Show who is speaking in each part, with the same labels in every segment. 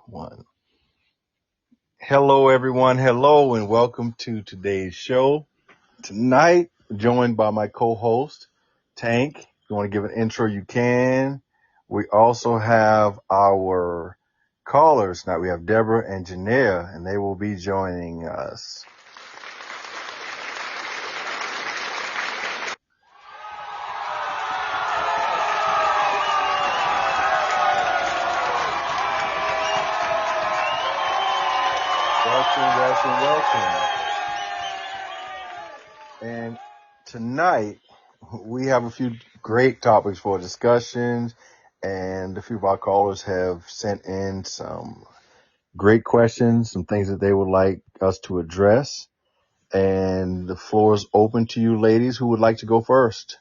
Speaker 1: One. Hello, everyone. Hello, and welcome to today's show. Tonight, joined by my co-host, Tank. If you want to give an intro, you can. We also have our callers. Tonight we have Deborah and Janea, and they will be joining us. Welcome. And tonight, we have a few great topics for discussions, and a few of our callers have sent in some great questions, some things that they would like us to address. And the floor is open to you ladies. Who would like to go first?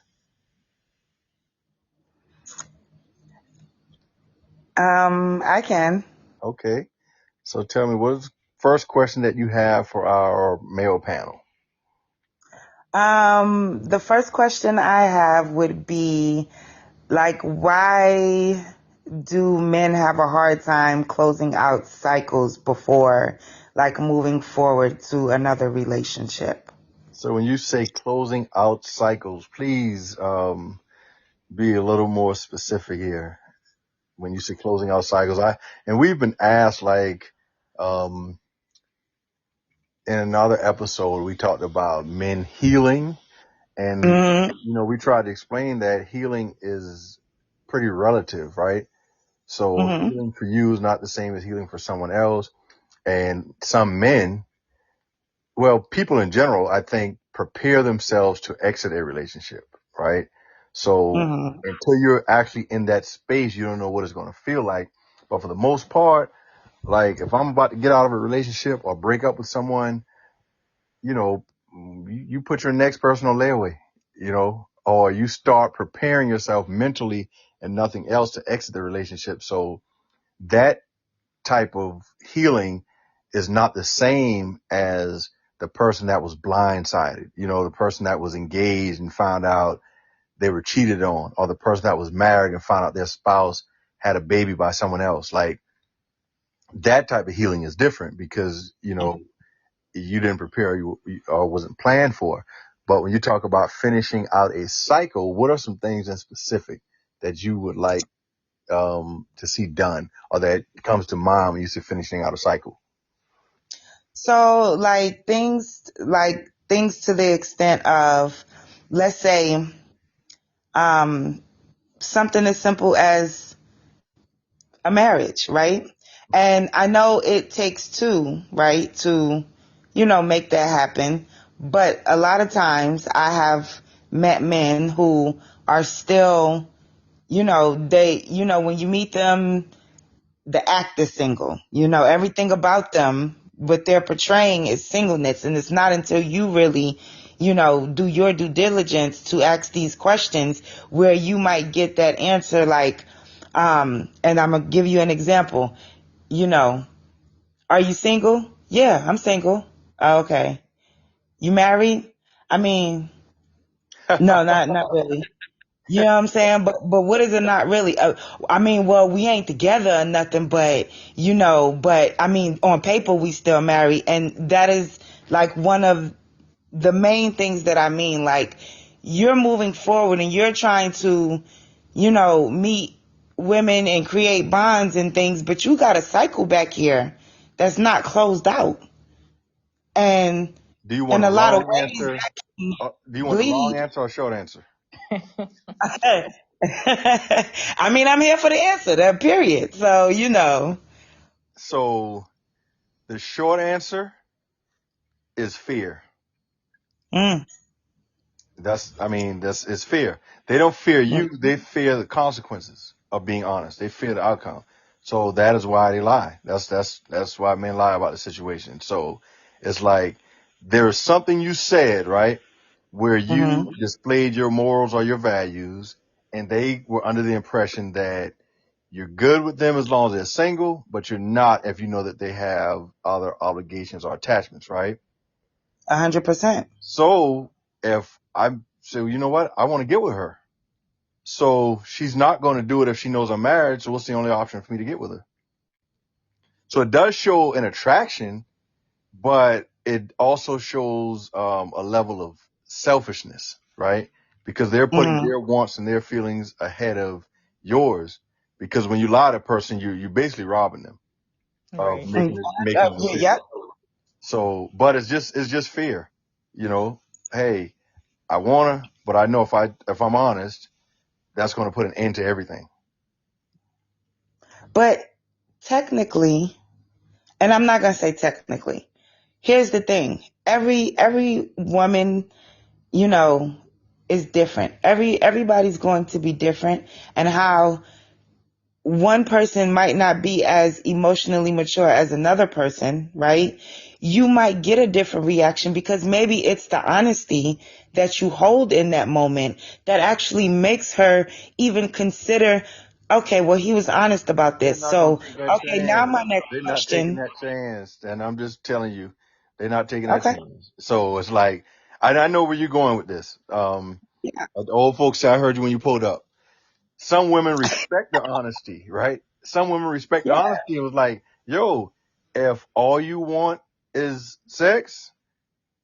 Speaker 2: I can.
Speaker 1: Okay. So tell me, what is the first question that you have for our male panel?
Speaker 2: The first question I have would be why do men have a hard time closing out cycles before moving forward to another relationship?
Speaker 1: So when you say closing out cycles, please be a little more specific here. When you say closing out cycles, and we've been asked in another episode we talked about men healing, and we tried to explain that healing is pretty relative, right? So healing for you is not the same as healing for someone else. And some men, well, people in general, I think, prepare themselves to exit a relationship, right? So until you're actually in that space, you don't know what it's going to feel like. But for the most part, like if I'm about to get out of a relationship or break up with someone, you put your next person on layaway, or you start preparing yourself mentally and nothing else to exit the relationship. So that type of healing is not the same as the person that was blindsided, the person that was engaged and found out they were cheated on, or the person that was married and found out their spouse had a baby by someone else. Like that type of healing is different because, you didn't prepare or wasn't planned for. But when you talk about finishing out a cycle, what are some things in specific that you would like to see done, or that comes to mind when you say finishing out a cycle?
Speaker 2: So things to the extent of, let's say, something as simple as a marriage, right? And I know it takes two, right, to, make that happen. But a lot of times I have met men who are still, when you meet them, the act is single. Everything about them, what they're portraying is singleness. And it's not until you really, do your due diligence to ask these questions where you might get that answer and I'm going to give you an example. Are you single? Yeah, I'm single. Oh, okay. You married? I mean, no, not really. You know what I'm saying? But what is it not really? Well, we ain't together or nothing, but I mean, on paper we still married, and that is one of the main things that I mean. Like, you're moving forward and you're trying to, meet women and create bonds and things, but you got a cycle back here that's not closed out. And
Speaker 1: Do you
Speaker 2: in
Speaker 1: want a
Speaker 2: a lot of
Speaker 1: long
Speaker 2: ways
Speaker 1: answer?
Speaker 2: that can
Speaker 1: Do you want a long
Speaker 2: bleed.
Speaker 1: answer or a short answer?
Speaker 2: I mean, I'm here for the answer, that period. So.
Speaker 1: So the short answer is fear.
Speaker 2: Mm,
Speaker 1: It's fear. They don't fear
Speaker 2: mm.
Speaker 1: you. They fear the consequences of being honest. They fear the outcome. So that is why they lie. That's why men lie about the situation. So it's like there is something you said, right, where you displayed your morals or your values, and they were under the impression that you're good with them as long as they're single, but you're not if you know that they have other obligations or attachments, right?
Speaker 2: 100%.
Speaker 1: So if I say, you know what, I want to get with her. So she's not going to do it if she knows I'm married. So what's the only option for me to get with her? So it does show an attraction, but it also shows a level of selfishness, right? Because they're putting
Speaker 2: Mm-hmm.
Speaker 1: their wants and their feelings ahead of yours. Because when you lie to a person, you're basically robbing them of
Speaker 3: Right.
Speaker 1: making a decision.
Speaker 2: Yeah.
Speaker 1: So, but it's just fear, you know. Hey, I wanna, but I know if I'm honest, that's going to put an end to everything.
Speaker 2: But technically, and I'm not gonna say technically. Here's the thing: every woman, you know, is different. Everybody's going to be different, and how one person might not be as emotionally mature as another person, right? You might get a different reaction because maybe it's the honesty that you hold in that moment that actually makes her even consider, okay, well, he was honest about
Speaker 1: They're
Speaker 2: this.
Speaker 1: not going
Speaker 2: So,
Speaker 1: to take that
Speaker 2: okay, now
Speaker 1: chance.
Speaker 2: my next
Speaker 1: They're not taking
Speaker 2: question.
Speaker 1: that chance, and I'm just telling you, they're not taking that
Speaker 2: Okay.
Speaker 1: chance. So it's like I know where you're going with this.
Speaker 2: Yeah.
Speaker 1: The old folks say, I heard you when you pulled up. Some women respect the honesty, right? Some women respect the
Speaker 2: Yeah.
Speaker 1: honesty. It was like, yo, if all you want is sex,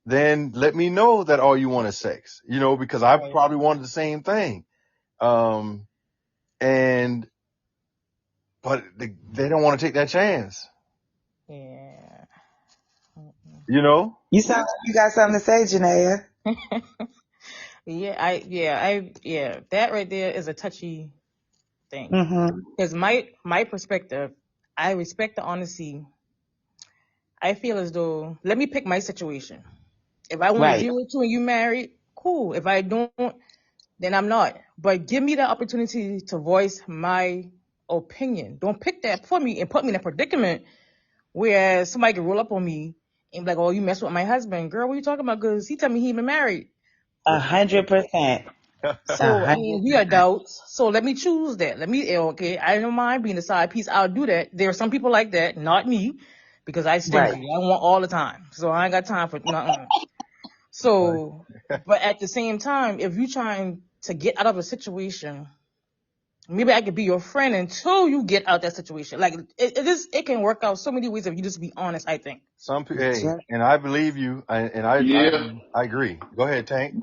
Speaker 1: then let me know that all you want is sex, you know, because I
Speaker 3: Right.
Speaker 1: probably wanted the same thing. And, but they don't want to take that chance,
Speaker 3: Yeah.
Speaker 1: you know?
Speaker 2: You sound like you got something to say, Janaea.
Speaker 3: Yeah. That right there is a touchy thing.
Speaker 2: Mm-hmm.
Speaker 3: Because my perspective, I respect the honesty. I feel as though, let me pick my situation. If I want to
Speaker 2: Right.
Speaker 3: deal with you and you married, cool. If I don't, then I'm not. But give me the opportunity to voice my opinion. Don't pick that for me and put me in a predicament where somebody can roll up on me and be like, "Oh, you mess with my husband, girl. What are you talking about? Because he tell me he even married."
Speaker 2: 100%.
Speaker 3: So I
Speaker 2: 100%.
Speaker 3: mean, we adults. So let me choose that. Okay. I don't mind being a side piece. I'll do that. There are some people like that, not me, because I
Speaker 2: Right.
Speaker 3: stingy. I want all the time, so I ain't got time for nothing. So, but at the same time, if you trying to get out of a situation, maybe I could be your friend until you get out that situation. Like it can work out so many ways if you just be honest. I think.
Speaker 1: Some people, hey, and I believe you,
Speaker 4: Yeah,
Speaker 1: I agree. Go ahead, Tank.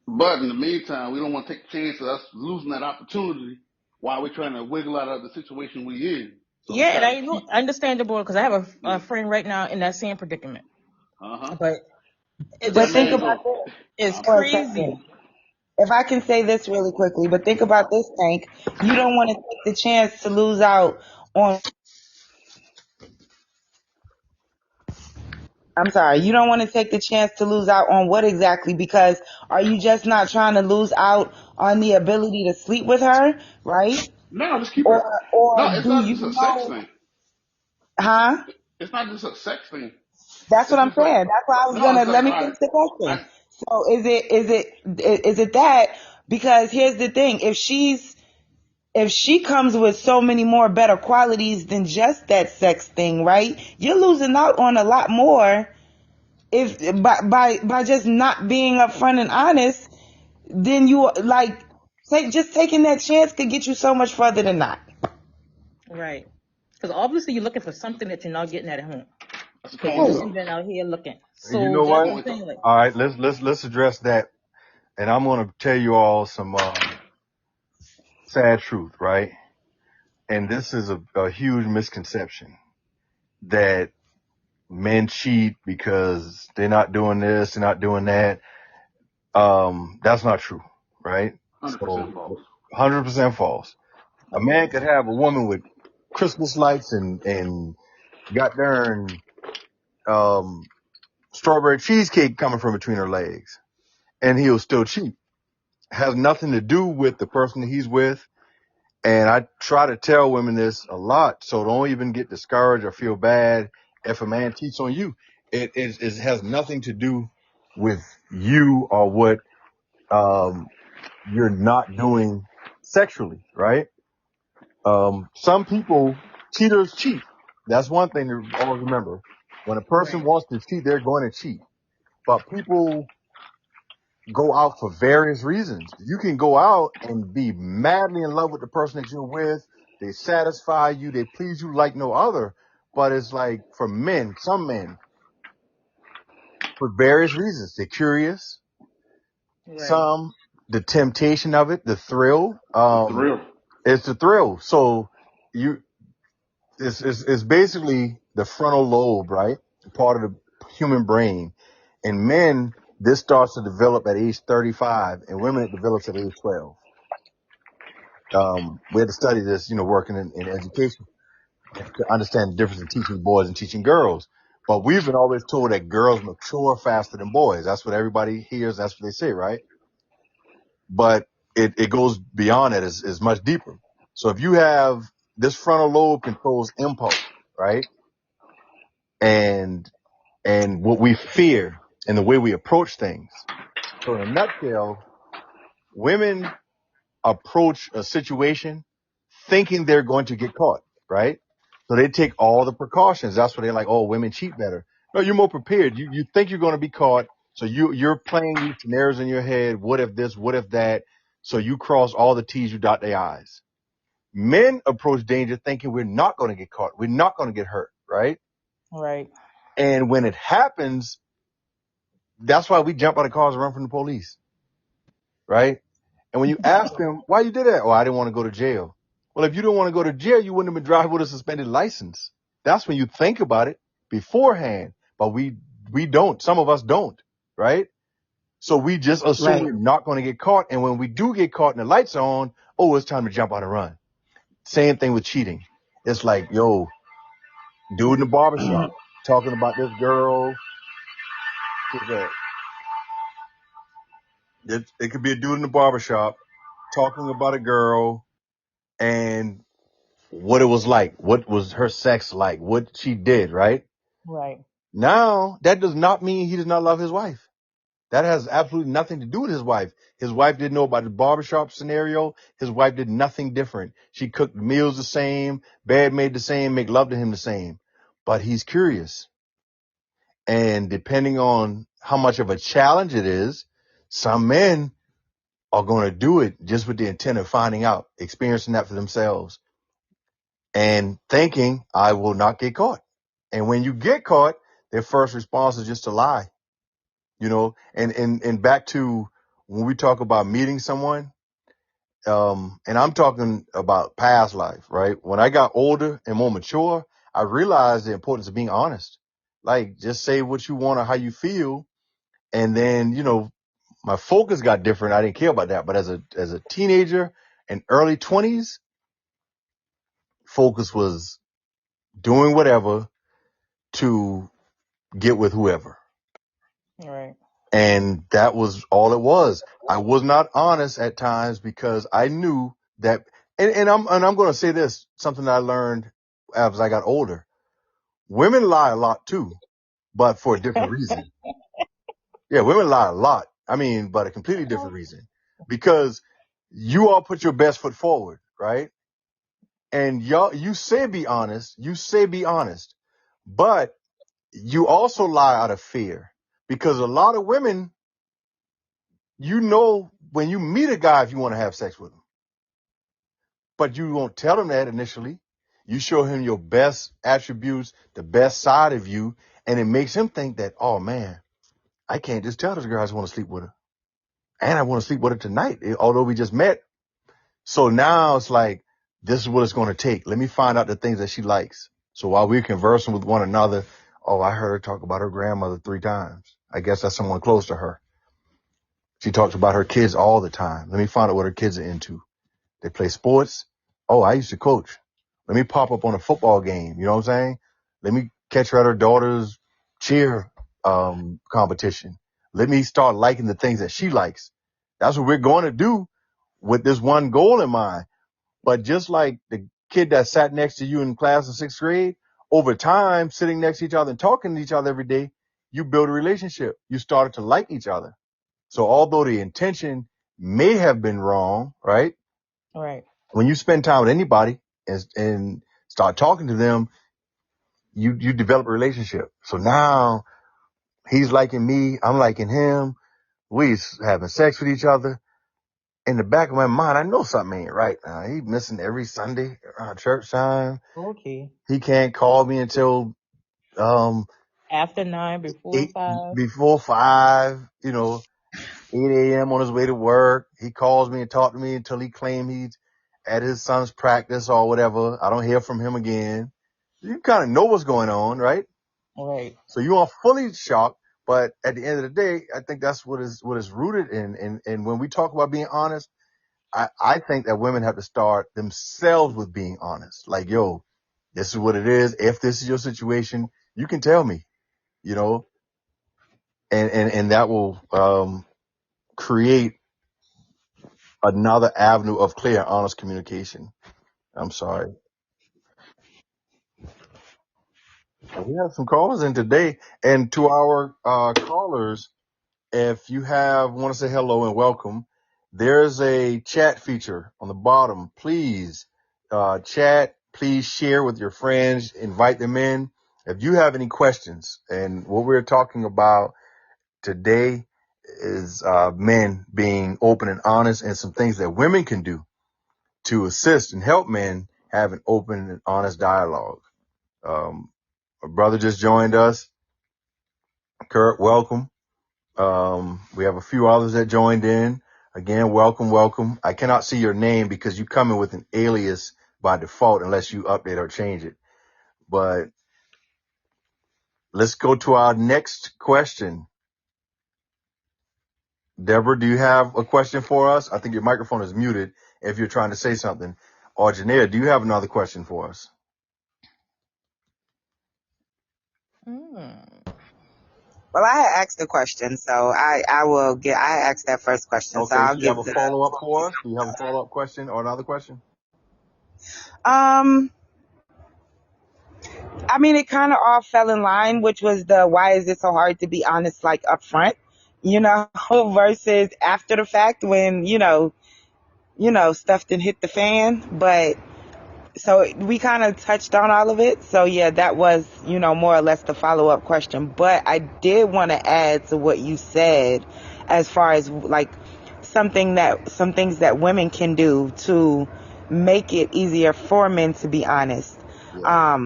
Speaker 4: but in the meantime, we don't want to take a chance of us losing that opportunity while we're trying to wiggle out of the situation we in. So we
Speaker 3: Yeah, and
Speaker 4: try to
Speaker 3: I know
Speaker 4: keep.
Speaker 3: understandable because I have a
Speaker 4: Yeah.
Speaker 3: friend right now in that same predicament.
Speaker 4: Uh-huh.
Speaker 3: But
Speaker 4: Cause
Speaker 3: it's
Speaker 2: But
Speaker 4: that
Speaker 2: think
Speaker 4: man
Speaker 2: about
Speaker 4: go.
Speaker 3: crazy.
Speaker 2: this
Speaker 3: It's
Speaker 2: for a
Speaker 3: crazy.
Speaker 2: second. If I can say this really quickly, but think about this, Tank. You don't want to take the chance to lose out on, I'm sorry, you don't want to take the chance to lose out on what exactly? Because are you just not trying to lose out on the ability to sleep with her, right?
Speaker 4: No, just keep it.
Speaker 2: Or
Speaker 4: No, it's
Speaker 2: do
Speaker 4: not
Speaker 2: you
Speaker 4: just a sex
Speaker 2: know,
Speaker 4: thing.
Speaker 2: huh?
Speaker 4: It's not just a sex thing.
Speaker 2: That's what
Speaker 4: It's
Speaker 2: I'm
Speaker 4: just like
Speaker 2: saying. That's why I was
Speaker 4: no,
Speaker 2: gonna
Speaker 4: it's like
Speaker 2: let
Speaker 4: all
Speaker 2: me
Speaker 4: right.
Speaker 2: finish the question.
Speaker 4: I
Speaker 2: So is it that? Because here's the thing: if she comes with so many more better qualities than just that sex thing, right? You're losing out on a lot more if by just not being upfront and honest. Then you like just taking that chance could get you so much further than not.
Speaker 3: Right. Because obviously you're looking for something that you're not getting at home.
Speaker 4: that's the
Speaker 3: Because you're
Speaker 4: point
Speaker 3: just
Speaker 4: though.
Speaker 3: even out here looking.
Speaker 1: You
Speaker 3: So
Speaker 1: know
Speaker 4: That's the
Speaker 3: that's
Speaker 1: what?
Speaker 3: what I'm
Speaker 4: point though.
Speaker 3: saying. Like,
Speaker 1: All right, let's address that, and I'm gonna tell you all some sad truth, right? And this is a huge misconception that men cheat because they're not doing this, they're not doing that. That's not true, right?
Speaker 4: 100%
Speaker 1: So,
Speaker 4: false.
Speaker 1: 100% false. A man could have a woman with Christmas lights and got darn strawberry cheesecake coming from between her legs, and he'll still cheat. Has nothing to do with the person that he's with. And I try to tell women this a lot, so don't even get discouraged or feel bad if a man cheats on you. It has nothing to do with you or what you're not doing sexually, right? Some people, cheaters cheat. That's one thing to always remember. When a person
Speaker 3: right.
Speaker 1: wants to cheat, they're going to cheat. But people go out for various reasons. You can go out and be madly in love with the person that you're with. They satisfy you. They please you like no other. But it's like for men, some men, for various reasons, they're curious.
Speaker 3: Right.
Speaker 1: Some, the temptation of it, the thrill,
Speaker 4: It's the real.
Speaker 1: it's the thrill. So you, it's basically the frontal lobe, right? Part of the human brain. In men, this starts to develop at age 35. In women, it develops at age 12. We had to study this, working in education to understand the difference in teaching boys and teaching girls. But we've been always told that girls mature faster than boys. That's what everybody hears. That's what they say, right? But it goes beyond that. It's much deeper. So if you have this frontal lobe controls impulse, right? And what we fear and the way we approach things. So in a nutshell, women approach a situation thinking they're going to get caught, right? So they take all the precautions. That's why they're like, oh, women cheat better. No, you're more prepared. You think you're going to be caught. So you're playing these scenarios in your head. What if this? What if that? So you cross all the T's, you dot the I's. Men approach danger thinking we're not going to get caught. We're not going to get hurt, right?
Speaker 3: Right.
Speaker 1: And when it happens, that's why we jump out of cars and run from the police, right? And when you ask them, why you did that? Oh, I didn't want to go to jail. Well, if you didn't want to go to jail, you wouldn't have been driving with a suspended license. That's when you think about it beforehand. But we don't. Some of us don't, right? So we just assume
Speaker 2: Right.
Speaker 1: we're not going to get caught. And when we do get caught and the lights are on, oh, it's time to jump out and run. Same thing with cheating. It's like, yo, dude in the barbershop talking about this girl. Who's that? It could be a dude in the barbershop talking about a girl and what it was like, what was her sex like, what she did, right?
Speaker 3: Right.
Speaker 1: Now, that does not mean he does not love his wife. That has absolutely nothing to do with his wife. His wife didn't know about the barbershop scenario. His wife did nothing different. She cooked meals the same, bed made the same, make love to him the same. But he's curious. And depending on how much of a challenge it is, some men are going to do it just with the intent of finding out, experiencing that for themselves, and thinking, I will not get caught. And when you get caught, their first response is just to lie, and back to when we talk about meeting someone, and I'm talking about past life, right? When I got older and more mature, I realized the importance of being honest. Like, just say what you want or how you feel. And then, my focus got different. I didn't care about that. But as a teenager and early 20s, focus was doing whatever to get with whoever.
Speaker 3: Right.
Speaker 1: And that was all it was. I was not honest at times because I knew that, and I'm going to say this, something that I learned as I got older. Women lie a lot too, but for a different reason. Yeah, women lie a lot. I mean, but a completely different reason, because you all put your best foot forward, right? And you say be honest, but you also lie out of fear, because a lot of women, when you meet a guy, if you want to have sex with him, but you won't tell him that initially. You show him your best attributes, the best side of you, and it makes him think that, oh man, I can't just tell this girl I just want to sleep with her. And I want to sleep with her tonight, although we just met. So now it's like, this is what it's going to take. Let me find out the things that she likes. So while we're conversing with one another, oh, I heard her talk about her grandmother 3 times. I guess that's someone close to her. She talks about her kids all the time. Let me find out what her kids are into. They play sports. Oh, I used to coach. Let me pop up on a football game. You know what I'm saying? Let me catch her at her daughter's cheer competition. Let me start liking the things that she likes. That's what we're going to do with this one goal in mind. But just like the kid that sat next to you in class in 6th grade, over time, sitting next to each other and talking to each other every day, you build a relationship. You started to like each other. So although the intention may have been wrong, right?
Speaker 3: Right.
Speaker 1: When you spend time with anybody and start talking to them, you develop a relationship. So now he's liking me, I'm liking him, we having sex with each other. in the back of my mind, I know something ain't right now. He missing every Sunday around church time.
Speaker 3: Okay.
Speaker 1: He can't call me until
Speaker 3: After 9, before
Speaker 1: 8
Speaker 3: 5.
Speaker 1: before 5, 8 a.m. on his way to work. He calls me and talk to me until he claim he's at his son's practice or whatever. I don't hear from him again. You kind of know what's going on, right?
Speaker 3: Right.
Speaker 1: So you are fully shocked, but at the end of the day, I think that's what is rooted in. And when we talk about being honest, I think that women have to start themselves with being honest. Like, yo, this is what it is. If this is your situation, you can tell me, you know, and that will create another avenue of clear, honest communication. I'm sorry. We have some callers in today, and to our callers, if you want to say hello and welcome, there's a chat feature on the bottom. Please chat. Please share with your friends. Invite them in. If you have any questions, and what we're talking about today is men being open and honest, and some things that women can do to assist and help men have an open and honest dialogue. A brother just joined us. Kurt, welcome. We have a few others that joined in. Again, welcome. I cannot see your name because you come in with an alias by default unless you update or change it. But let's go to our next question. Deborah, do you have a question for us? I think your microphone is muted if you're trying to say something. Or Janelle, do you have another question for us?
Speaker 2: Well, I had asked the question, so I asked that first question, so
Speaker 1: Okay, so
Speaker 2: I'll
Speaker 1: you have
Speaker 2: give
Speaker 1: a
Speaker 2: the.
Speaker 1: follow-up for us? Do you have a follow-up question or another question?
Speaker 2: I mean, it kind of all fell in line, which was the why is it so hard to be honest, like up front, versus after the fact when stuff didn't hit the fan. But so we kind of touched on all of it. So yeah, that was more or less the follow up question. But I did want to add to what you said, as far as like some things that women can do to make it easier for men to be honest.
Speaker 1: Yeah.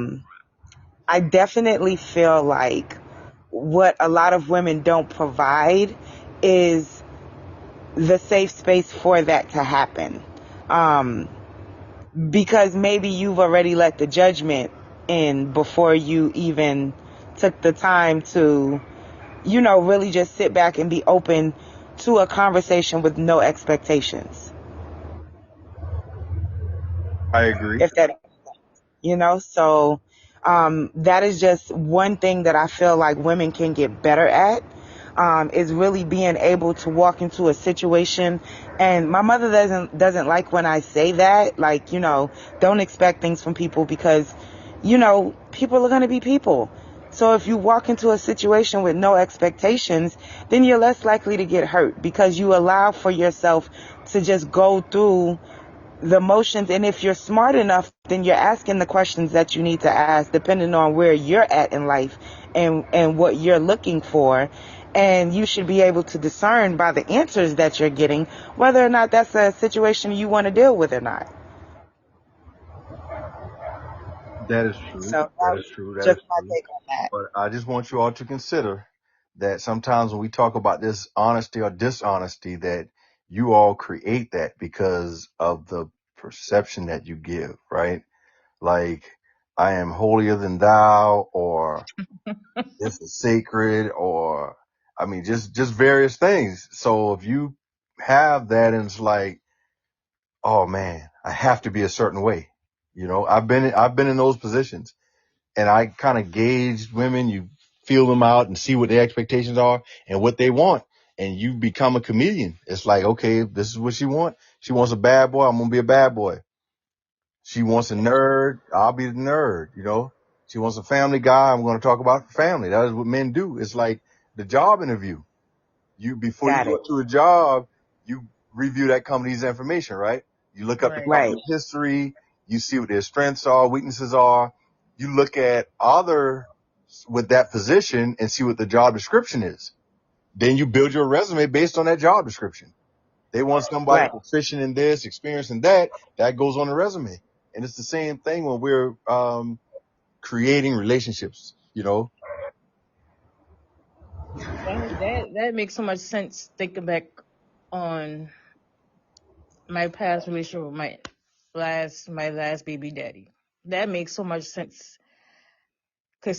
Speaker 2: I definitely feel like what a lot of women don't provide is the safe space for that to happen. Because maybe you've already let the judgment in before you even took the time to, really just sit back and be open to a conversation with no expectations.
Speaker 1: I agree.
Speaker 2: If that, so that is just one thing that I feel like women can get better at. Is really being able to walk into a situation. And my mother doesn't like when I say that, like, don't expect things from people because, people are going to be people. So if you walk into a situation with no expectations, then you're less likely to get hurt because you allow for yourself to just go through the motions. And if you're smart enough, then you're asking the questions that you need to ask depending on where you're at in life and what you're looking for. And you should be able to discern by the answers that you're getting whether or not that's a situation you want to deal with or not.
Speaker 1: That is true.
Speaker 2: So
Speaker 1: That is
Speaker 2: that's
Speaker 1: true. That is
Speaker 2: just my
Speaker 1: true.
Speaker 2: take on that.
Speaker 1: But I just want you all to consider that sometimes when we talk about this honesty or dishonesty, that you all create that because of the perception that you give, right? Like, I am holier than thou, or this is sacred, or, I mean, just various things. So if you have that and it's like, oh man, I have to be a certain way. I've been in those positions. And I kind of gauge women. You feel them out and see what their expectations are and what they want. And you become a chameleon. It's like, okay, this is what she wants. She wants a bad boy. I'm going to be a bad boy. She wants a nerd. I'll be the nerd. She wants a family guy. I'm going to talk about family. That is what men do. It's like the job interview. Before you
Speaker 2: Got
Speaker 1: go
Speaker 2: it.
Speaker 1: to a job, you review that company's information, right? You look up the
Speaker 3: Right.
Speaker 2: Right.
Speaker 1: company's history. You see what their strengths are, weaknesses are. You look at others with that position and see what the job description is. Then you build your resume based on that job description. They want somebody
Speaker 2: Right.
Speaker 1: proficient in this, experiencing that. That goes on the resume. And it's the same thing when we're creating relationships, you know?
Speaker 3: That makes so much sense thinking back on my past relationship with my last baby daddy. That makes so much sense because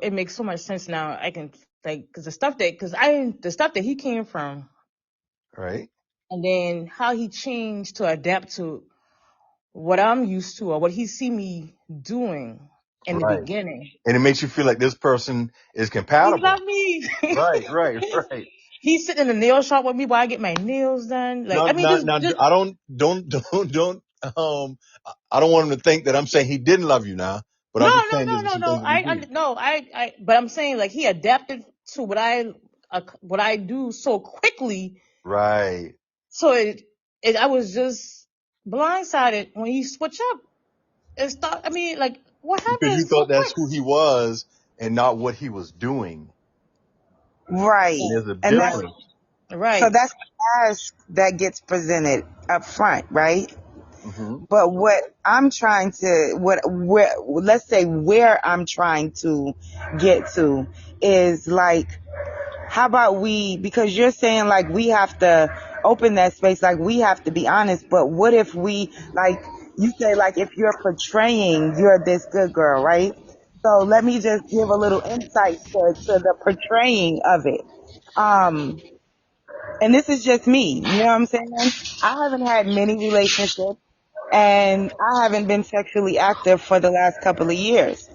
Speaker 3: it makes so much sense now. I can like because the stuff that he came from,
Speaker 1: Right.
Speaker 3: and then how he changed to adapt to what I'm used to or what he see me doing in the
Speaker 1: Right.
Speaker 3: beginning.
Speaker 1: And it makes you feel like this person is
Speaker 3: He
Speaker 1: compatible.
Speaker 3: love me.
Speaker 1: Right.
Speaker 3: He's sitting in the nail shop with me while I get my nails done. Like
Speaker 1: No,
Speaker 3: I mean,
Speaker 1: no,
Speaker 3: just
Speaker 1: I I don't want him to think that I'm saying he didn't love you now, but I'm just saying there's some things that we do.
Speaker 3: but I'm saying like he adapted to what I do so quickly.
Speaker 1: Right.
Speaker 3: So I was just blindsided when he switched up and start. I mean, like what
Speaker 1: Because you
Speaker 3: happened so
Speaker 1: thought that's
Speaker 3: quick?
Speaker 1: who he was and not what he was doing.
Speaker 2: Right.
Speaker 1: And there's a
Speaker 2: And that's,
Speaker 1: difference.
Speaker 2: so
Speaker 3: Right.
Speaker 2: that's the ask that gets presented up front, right?
Speaker 1: Hmm.
Speaker 2: But what I'm trying to, let's say where I'm trying to get to is like, how about because you're saying like we have to open that space, like we have to be honest, but what if like, you say like if you're portraying you're this good girl, right? So let me just give a little insight to the portraying of it. And this is just me, you know what I'm saying? I haven't had many relationships and I haven't been sexually active for the last couple of years.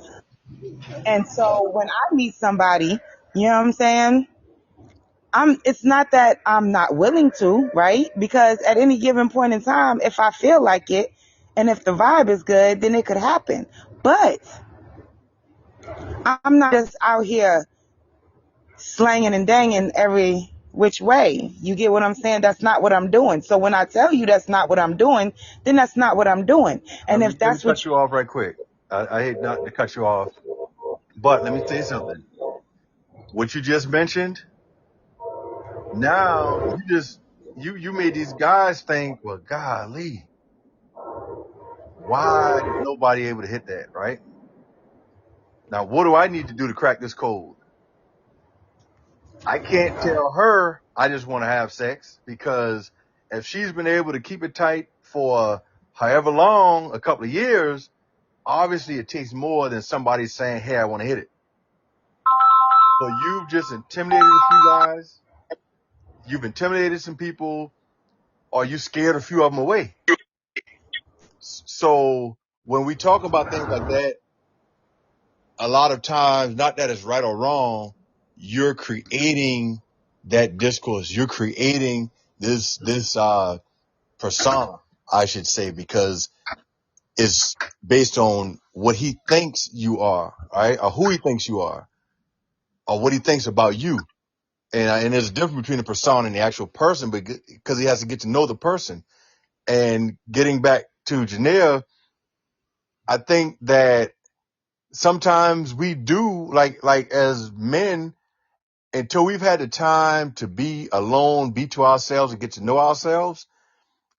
Speaker 2: And so when I meet somebody, you know what I'm saying? It's not that I'm not willing to, right? Because at any given point in time, if I feel like it and if the vibe is good, then it could happen. But I'm not just out here slanging and danging every which way. You get what I'm saying? That's not what I'm doing. So when I tell you that's not what I'm doing, then that's not what I'm doing. And if
Speaker 1: Let me
Speaker 2: that's what
Speaker 1: cut you off right quick. I hate not to cut you off, but let me say something. What you just mentioned, now you made these guys think, well, golly, why is nobody able to hit that, right? Now, what do I need to do to crack this code? I can't tell her I just want to have sex because if she's been able to keep it tight for however long, a couple of years, obviously it takes more than somebody saying, hey, I want to hit it. So you've just intimidated a few guys. You've intimidated some people, or you scared a few of them away. So when we talk about things like that, a lot of times, not that it's right or wrong, you're creating that discourse. You're creating this persona, I should say, because it's based on what he thinks you are, right? Or who he thinks you are, or what he thinks about you. And there's a difference between the persona and the actual person, because he has to get to know the person. And getting back to Janelle, I think that sometimes we do like as men, until we've had the time to be alone, be to ourselves and get to know ourselves.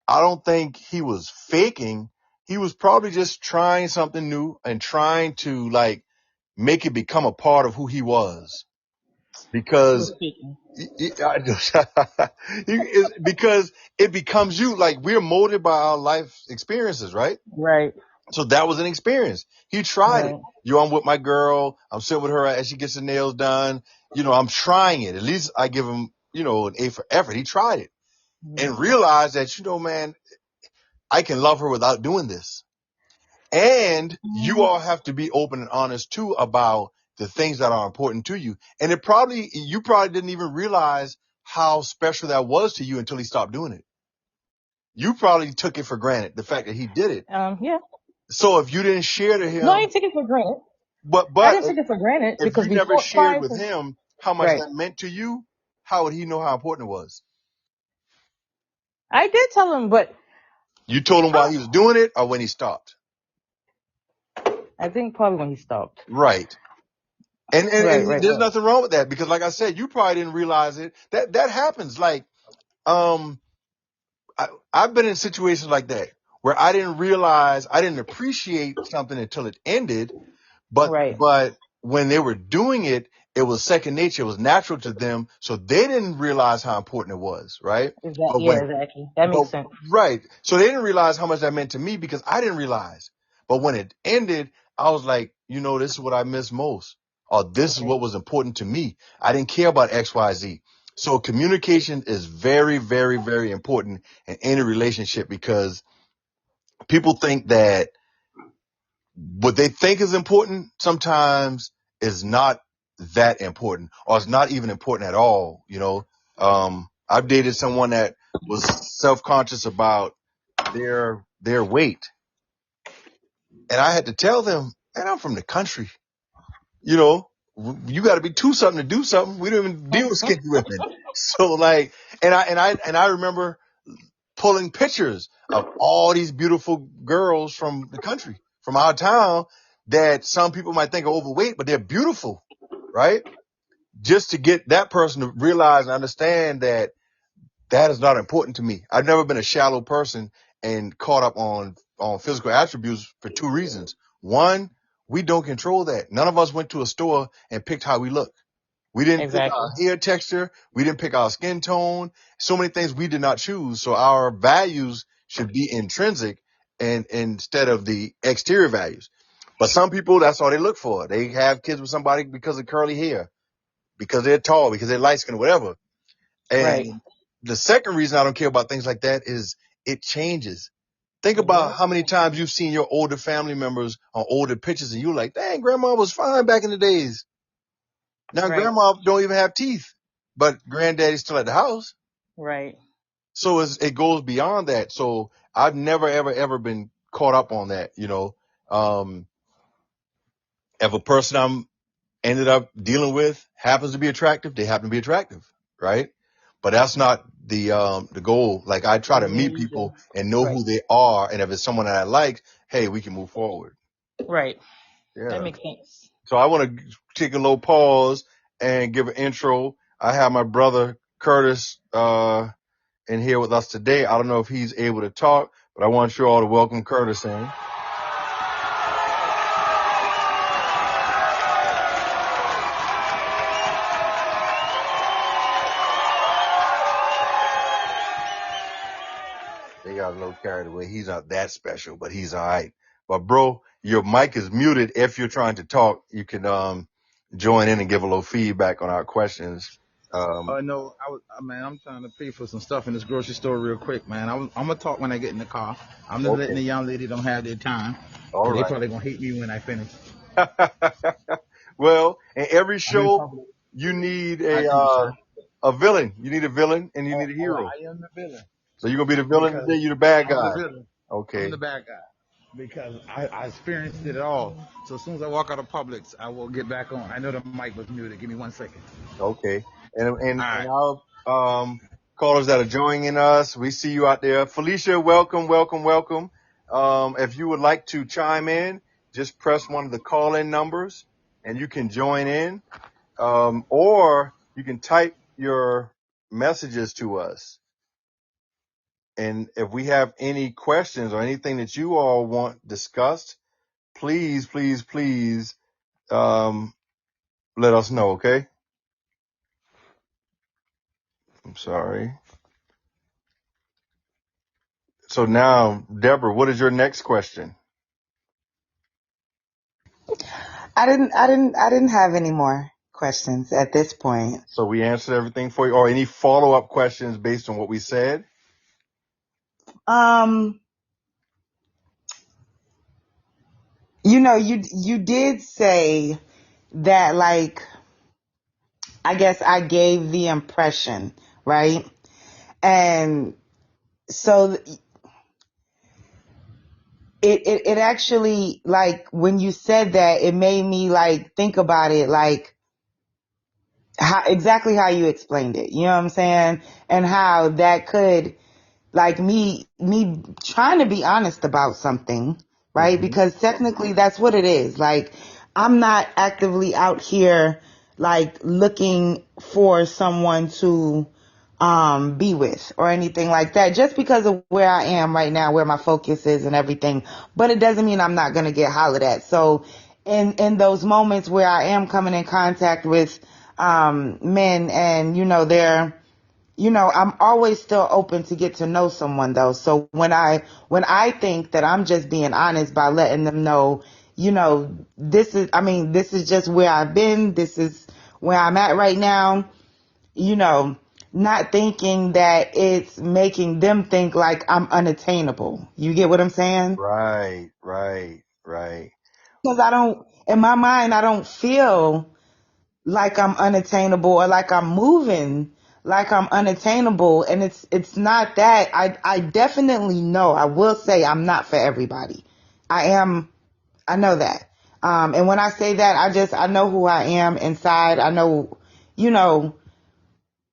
Speaker 1: I don't think he was faking. He was probably just trying something new and trying to like make it become a part of who he was,
Speaker 3: he was
Speaker 1: because
Speaker 3: speaking.
Speaker 1: because it becomes you. Like, we're molded by our life experiences, right?
Speaker 3: Right.
Speaker 1: So that was an experience. He tried it.
Speaker 3: Right.
Speaker 1: I'm with my girl. I'm sitting with her as she gets her nails done. I'm trying it. At least I give him, an A for effort. He tried it and realized that, man, I can love her without doing this. And you all have to be open and honest too about the things that are important to you. And you probably didn't even realize how special that was to you until he stopped doing it. You probably took it for granted, the fact that he did it.
Speaker 3: Yeah.
Speaker 1: So if you didn't share to
Speaker 3: No, I
Speaker 1: him,
Speaker 3: didn't take it for granted.
Speaker 1: but
Speaker 3: I didn't take it for granted
Speaker 1: if
Speaker 3: because
Speaker 1: you never
Speaker 3: before,
Speaker 1: shared
Speaker 3: prior
Speaker 1: with
Speaker 3: to,
Speaker 1: him how much
Speaker 2: right.
Speaker 1: that meant to you, how would he know how important it was?
Speaker 3: I did tell him, but
Speaker 1: You told him while he was doing it or when he stopped?
Speaker 3: I think probably when he stopped.
Speaker 1: Right. And
Speaker 3: Right.
Speaker 1: there's nothing wrong with that, because like I said, you probably didn't realize it. That happens. Like, I've been in situations like that where I didn't appreciate something until it ended. But
Speaker 2: Right.
Speaker 1: when they were doing it, it was second nature. It was natural to them, so they didn't realize how important it was, right? But
Speaker 3: Yeah, exactly. That
Speaker 1: but
Speaker 3: makes sense.
Speaker 1: right, so they didn't realize how much that meant to me because I didn't realize. But when it ended, I was like, this is what I miss most, or this is
Speaker 3: Right.
Speaker 1: what was important to me. I didn't care about X, Y, Z. So communication is very, very, very important in any relationship because people think that what they think is important sometimes is not that important or it's not even important at all. I've dated someone that was self-conscious about their weight, and I had to tell them, man, I'm from the country. You know, you got to be two something to do something. We don't even deal with skinny women. So like, and I remember pulling pictures of all these beautiful girls from the country, from our town, that some people might think are overweight, but they're beautiful, right? Just to get that person to realize and understand that that is not important to me. I've never been a shallow person and caught up on physical attributes for two reasons. One, we don't control that. None of us went to a store and picked how we look. We didn't pick
Speaker 3: Exactly.
Speaker 1: our hair texture. We didn't pick our skin tone. So many things we did not choose. So our values should be intrinsic and instead of the exterior values. But some people, that's all they look for. They have kids with somebody because of curly hair, because they're tall, because they're light skinned, whatever.
Speaker 3: Right.
Speaker 1: And the second reason I don't care about things like that is it changes. Think about how many times you've seen your older family members on older pictures and you're like, dang, grandma was fine back in the days. Now
Speaker 3: Right.
Speaker 1: grandma don't even have teeth, but granddaddy's still at the house.
Speaker 3: Right.
Speaker 1: So it goes beyond that. So I've never, ever, ever been caught up on that. If a person I'm ended up dealing with happens to be attractive, they happen to be attractive, right? But that's not the goal. Like I try to meet people and know
Speaker 3: Right.
Speaker 1: who they are, and if it's someone that I like, hey, we can move forward.
Speaker 3: Right.
Speaker 1: Yeah.
Speaker 3: That makes sense.
Speaker 1: So I want to take a little pause and give an intro. I have my brother Curtis in here with us today. I don't know if he's able to talk, but I want you all to welcome Curtis in. They got a little carried away. He's not that special, but he's all right. But bro, your mic is muted. If you're trying to talk, you can join in and give a little feedback on our questions.
Speaker 5: No, man, I'm trying to pay for some stuff in this grocery store real quick, man. I'm gonna talk when I get in the car. I'm just letting the young lady don't have their time.
Speaker 1: All
Speaker 5: Cause they
Speaker 1: right.
Speaker 5: probably gonna hate me when I finish.
Speaker 1: Well, in every show, you need a villain. You need a villain and you need a hero.
Speaker 5: I am the villain.
Speaker 1: So you're gonna be the villain today. You're the bad guy.
Speaker 5: I'm the villain.
Speaker 1: Okay.
Speaker 5: I'm the bad guy because I experienced it all. So as soon as I walk out of Publix, I will get back on. I know the mic was muted. Give me 1 second.
Speaker 1: Okay. And
Speaker 5: right.
Speaker 1: our callers that are joining us, we see you out there. Felicia, welcome, welcome, welcome. If you would like to chime in, just press one of the call-in numbers and you can join in. Or you can type your messages to us. And if we have any questions or anything that you all want discussed, please, please, please, let us know. Okay. I'm sorry. So now, Deborah, what is your next question?
Speaker 2: I didn't have any more questions at this point.
Speaker 1: So we answered everything for you, or any follow-up questions based on what we said?
Speaker 2: You did say that, like, I guess I gave the impression, right? And so it actually, like, when you said that, it made me like think about it, like exactly how you explained it. You know what I'm saying? And how that could, like, me trying to be honest about something, right?
Speaker 1: Mm-hmm.
Speaker 2: Because technically that's what it is. Like, I'm not actively out here like looking for someone to be with or anything like that, just because of where I am right now, where my focus is and everything. But it doesn't mean I'm not going to get hollered at. So in those moments where I am coming in contact with men, and I'm always still open to get to know someone though. So when I think that I'm just being honest by letting them know, this is just where I've been, this is where I'm at right now, not thinking that it's making them think like I'm unattainable. You get what I'm saying?
Speaker 1: Right.
Speaker 2: Because in my mind, I don't feel like I'm unattainable or like I'm moving like I'm unattainable. And it's not that. I definitely know, I will say I'm not for everybody. I know that. And when I say that, I know who I am inside. I know,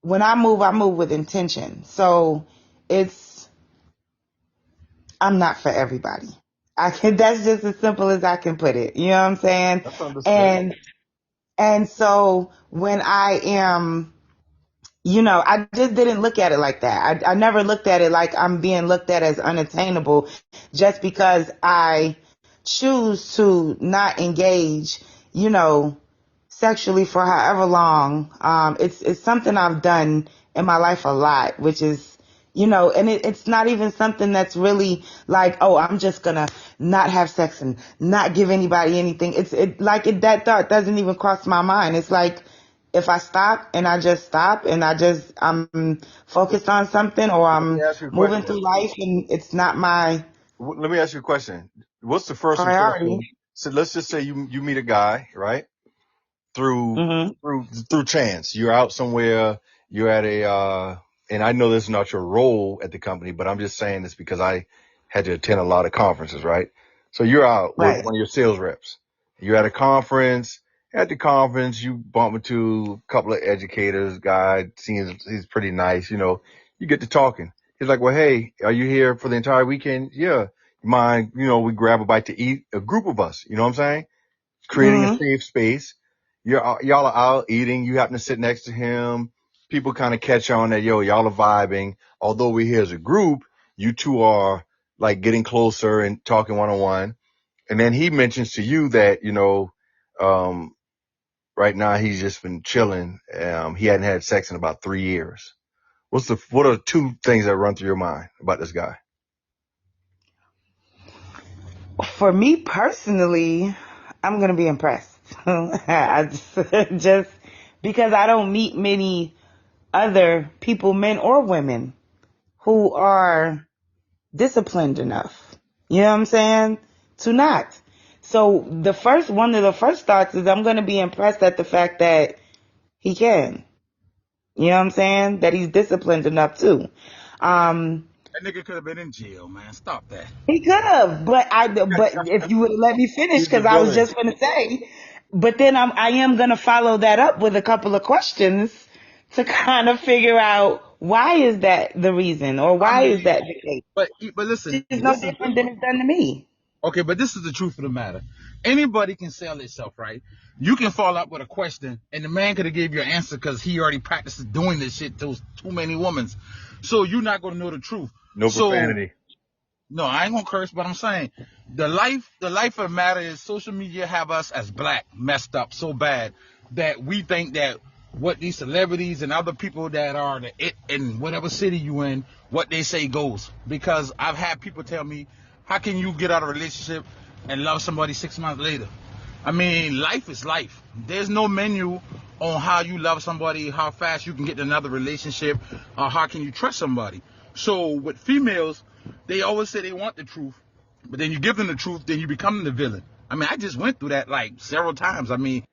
Speaker 2: when I move with intention. So I'm not for everybody. That's just as simple as I can put it. You know what I'm saying?
Speaker 1: That's understandable.
Speaker 2: And so when I am, I just didn't look at it like that. I never looked at it like I'm being looked at as unattainable just because I choose to not engage, sexually for however long. It's something I've done in my life a lot, which is, and it's not even something that's really like, oh, I'm just gonna not have sex and not give anybody anything. That thought doesn't even cross my mind. It's like, if I stop and I just stop and I'm focused on something, or
Speaker 1: Let me
Speaker 2: I'm
Speaker 1: ask you a
Speaker 2: moving
Speaker 1: question.
Speaker 2: through life and it's not my
Speaker 1: Let me ask you a question. What's the first
Speaker 2: priority.
Speaker 1: impression? So let's just say you meet a guy, right? Through
Speaker 2: Hmm.
Speaker 1: through chance. You're out somewhere, you're at and I know this is not your role at the company, but I'm just saying this because I had to attend a lot of conferences, right? So you're out with
Speaker 2: Right.
Speaker 1: one of your sales reps. You're at a conference. At the conference, you bump into a couple of educators, guy, seems he's pretty nice, you get to talking. He's like, well, hey, are you here for the entire weekend? Yeah. You mind, we grab a bite to eat, a group of us, you know what I'm saying? Creating a
Speaker 2: Hmm.
Speaker 1: safe space. Y'all are out eating. You happen to sit next to him. People kind of catch on that, y'all are vibing. Although we're here as a group, you two are like getting closer and talking one on one. And then he mentions to you that, um, right now he's just been chilling. He hadn't had sex in about 3 years. What are two things that run through your mind about this guy?
Speaker 2: For me personally, I'm gonna be impressed. Just because I don't meet many other people, men or women, who are disciplined enough. You know what I'm saying? To not. So one of the first thoughts is I'm gonna be impressed at the fact that he can. You know what I'm saying? That he's disciplined enough too. Um,
Speaker 5: That nigga could have been in jail, man. Stop that.
Speaker 2: He could have, but if you would have let me finish,
Speaker 1: He's the
Speaker 2: because I was
Speaker 1: villain.
Speaker 2: just going to say, but then I am going to follow that up with a couple of questions to kind of figure out why is that the reason, or
Speaker 5: I
Speaker 2: why is
Speaker 5: mean,
Speaker 2: that the case.
Speaker 5: but listen,
Speaker 2: It's no different than it's done to me.
Speaker 5: okay, but this is the truth of the matter. Anybody can sell itself, right? You can fall out with a question, and the man could have gave you an answer because he already practiced doing this shit to too many women. So you're not gonna know the truth.
Speaker 1: No
Speaker 5: So
Speaker 1: profanity.
Speaker 5: no, I ain't gonna curse, but I'm saying the life of the matter is social media have us as black messed up so bad that we think that what these celebrities and other people that are the it in whatever city you in, what they say goes. Because I've had people tell me, how can you get out of a relationship and love somebody 6 months later? I mean, life is life. There's no menu on how you love somebody, how fast you can get to another relationship, or how can you trust somebody. So with females, they always say they want the truth, but then you give them the truth, then you become the villain. I mean, I just went through that like several times. I mean,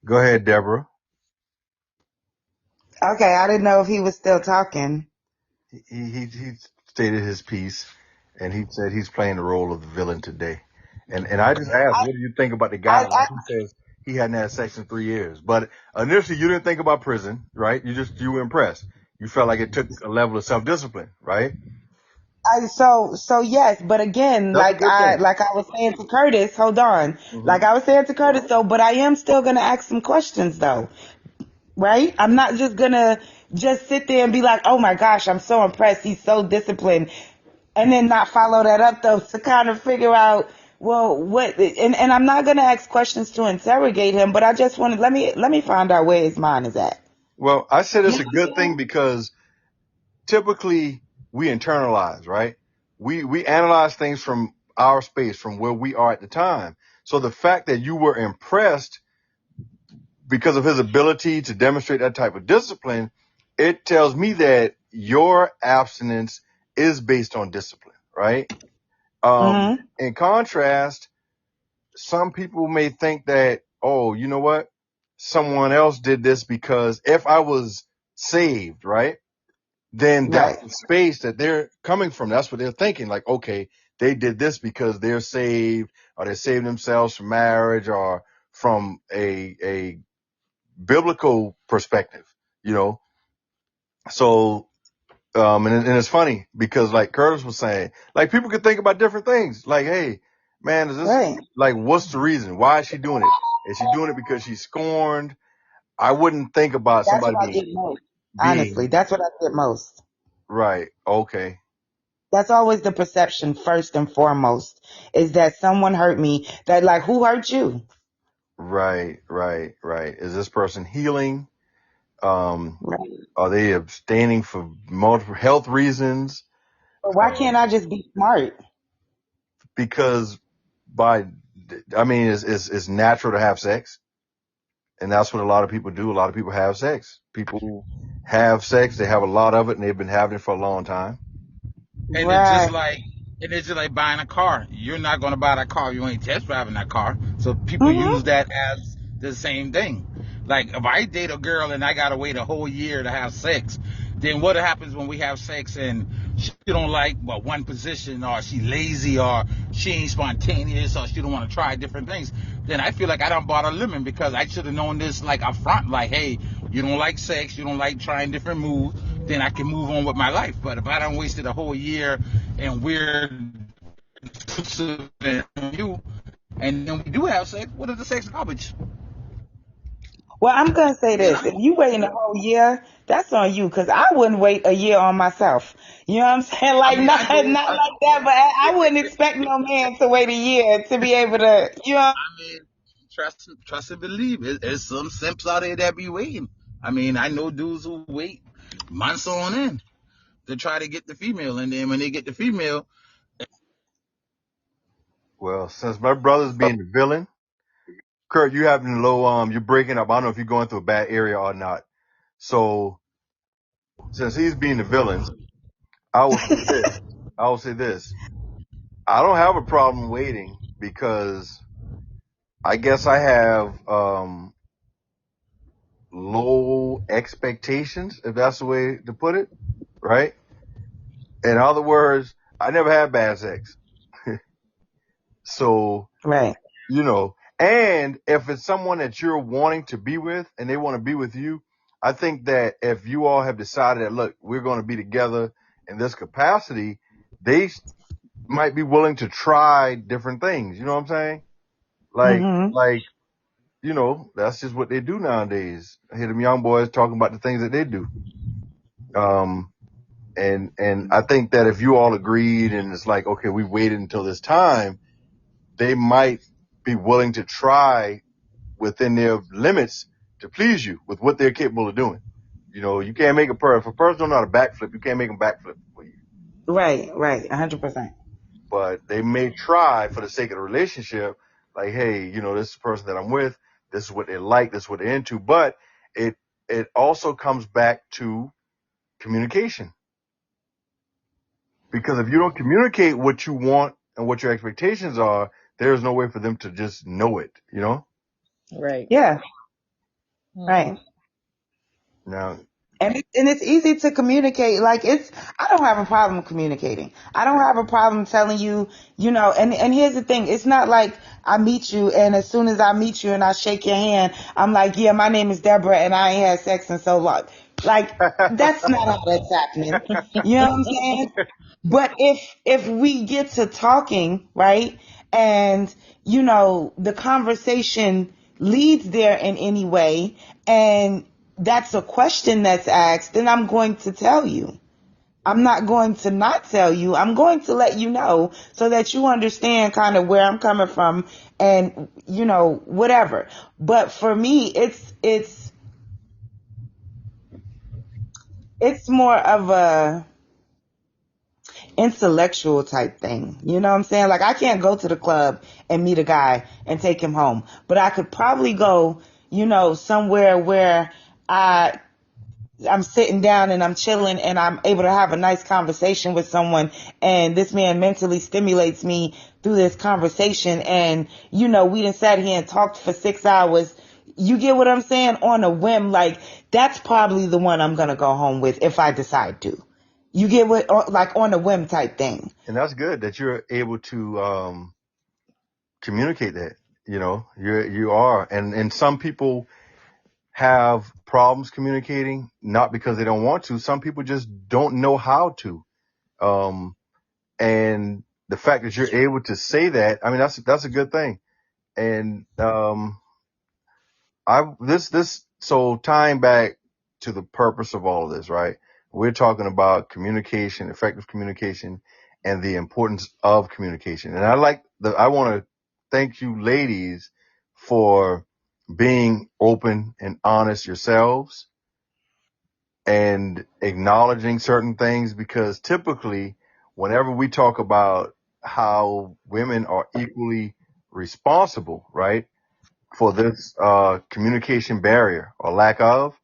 Speaker 1: Go ahead, Deborah.
Speaker 2: Okay, I didn't know if he was still talking.
Speaker 1: He stated his piece, and he said he's playing the role of the villain today. And I just asked, what do you think about the guy?
Speaker 2: I
Speaker 1: Like he says, he hadn't had sex in 3 years. But initially, you didn't think about prison, right? You were impressed. You felt like it took a level of self-discipline, right?
Speaker 2: So yes, but again,
Speaker 1: That's a good thing.
Speaker 2: like I was saying to Curtis, hold on.
Speaker 1: Hmm.
Speaker 2: Like I was saying to Curtis, though, but I am still gonna ask some questions though, right? I'm not just gonna just sit there and be like, oh my gosh, I'm so impressed. He's so disciplined, and then not follow that up though to kind of figure out, well, what? And I'm not gonna ask questions to interrogate him, but I just want to let me find out where his mind is at.
Speaker 1: Well, I said it's a good thing because typically we internalize, right? We analyze things from our space, from where we are at the time. So the fact that you were impressed because of his ability to demonstrate that type of discipline, it tells me that your abstinence is based on discipline, right?
Speaker 2: Mm-hmm.
Speaker 1: In contrast, some people may think that, oh, you know what? Someone else did this because if I was saved, right? Then that's
Speaker 2: Right.
Speaker 1: the space that they're coming from. That's what they're thinking. Like, okay, they did this because they're saved, or they saved themselves from marriage, or from a biblical perspective, you know? So, and it's funny because like Curtis was saying, like people could think about different things. Like, hey, man, is this,
Speaker 2: Right.
Speaker 1: like, what's the reason? Why is she doing it? Is she doing it because she's scorned? I wouldn't think about
Speaker 2: That's
Speaker 1: somebody
Speaker 2: what I get most. Honestly,
Speaker 1: being
Speaker 2: that's what I get most.
Speaker 1: right. Okay.
Speaker 2: That's always the perception first and foremost, is that someone hurt me. That like, who hurt you?
Speaker 1: Right. Is this person healing? Um,
Speaker 2: Right.
Speaker 1: are they abstaining for multiple health reasons?
Speaker 2: But why can't I just be smart?
Speaker 1: Because it's natural to have sex. And that's what a lot of people do. A lot of people have sex. People have sex. They have a lot of it, and they've been having it for a long time.
Speaker 5: And it's just
Speaker 2: Right.
Speaker 5: like buying a car. You're not going to buy that car. You ain't test driving that car. So people use
Speaker 2: Mm-hmm.
Speaker 5: that as the same thing. Like if I date a girl and I gotta wait a whole year to have sex, then what happens when we have sex and she don't like one position, or she lazy, or she ain't spontaneous, or she don't want to try different things? Then I feel like I done bought a lemon, because I should have known this like up front. Like, hey, you don't like sex, you don't like trying different moves, then I can move on with my life. But if I done wasted a whole year and we're exclusive and you, and then we do have sex, what is the sex garbage?
Speaker 2: Well, I'm gonna say
Speaker 5: You
Speaker 2: this:
Speaker 5: know?
Speaker 2: if you waiting a whole year, that's on you. Cause I wouldn't wait a year on myself. You know what I'm saying?
Speaker 5: I
Speaker 2: Like
Speaker 5: mean,
Speaker 2: not
Speaker 5: I know.
Speaker 2: not like that, but I wouldn't expect no man to wait a year to be able to. You know.
Speaker 5: I mean, trust and believe. There's some simps out there that be waiting. I mean, I know dudes who wait months on end to try to get the female, and then when they get the female,
Speaker 1: Well, since my brother's being the villain, Kurt, you having low, you're breaking up. I don't know if you're going through a bad area or not. So since he's being the villain, I will say this. I will say this. I don't have a problem waiting because I guess I have, low expectations, if that's the way to put it, right? In other words, I never had bad sex. So,
Speaker 2: Right.
Speaker 1: and if it's someone that you're wanting to be with and they want to be with you, I think that if you all have decided that, look, we're going to be together in this capacity, they might be willing to try different things. You know what I'm saying?
Speaker 2: Mm-hmm.
Speaker 1: Like, that's just what they do nowadays. I hear them young boys talking about the things that they do. And I think that if you all agreed and it's like, okay, we waited until this time, they might be willing to try within their limits to please you with what they're capable of doing. You can't make if a person don't know how to backflip, you can't make them backflip for you.
Speaker 2: Right. Right. 100%.
Speaker 1: But they may try for the sake of the relationship, like, hey, this is the person that I'm with. This is what they like. This is what they're into. But it also comes back to communication. Because if you don't communicate what you want and what your expectations are, there's no way for them to just know it,
Speaker 3: Right.
Speaker 2: Yeah.
Speaker 3: Mm-hmm.
Speaker 2: Right.
Speaker 1: Now,
Speaker 2: And it's easy to communicate. Like I don't have a problem communicating. I don't have a problem telling you, and here's the thing. It's not like I meet you, and as soon as I meet you and I shake your hand, I'm like, yeah, my name is Deborah, and I ain't had sex in so long. Like, that's not how that's happening. You know what I'm saying? But if we get to talking, right, and the conversation leads there in any way, and that's a question that's asked, then I'm going to tell you. I'm not going to not tell you. I'm going to let you know so that you understand kind of where I'm coming from and, whatever. But for me, it's more of a intellectual type thing. You know what I'm saying? Like, I can't go to the club and meet a guy and take him home, but I could probably go, somewhere where I'm sitting down and I'm chilling and I'm able to have a nice conversation with someone, and this man mentally stimulates me through this conversation, and we done sat here and talked for 6 hours. You get what I'm saying? On a whim. Like, that's probably the one I'm gonna go home with if I decide to. You get what, like, on a whim type thing.
Speaker 1: And that's good that you're able to communicate that. You are, and some people have problems communicating, not because they don't want to. Some people just don't know how to. And the fact that you're able to say that, I mean, that's a good thing. And so tying back to the purpose of all of this, right? We're talking about communication, effective communication, and the importance of communication. And I want to thank you ladies for being open and honest yourselves and acknowledging certain things, because typically whenever we talk about how women are equally responsible, right, for this communication barrier or lack of,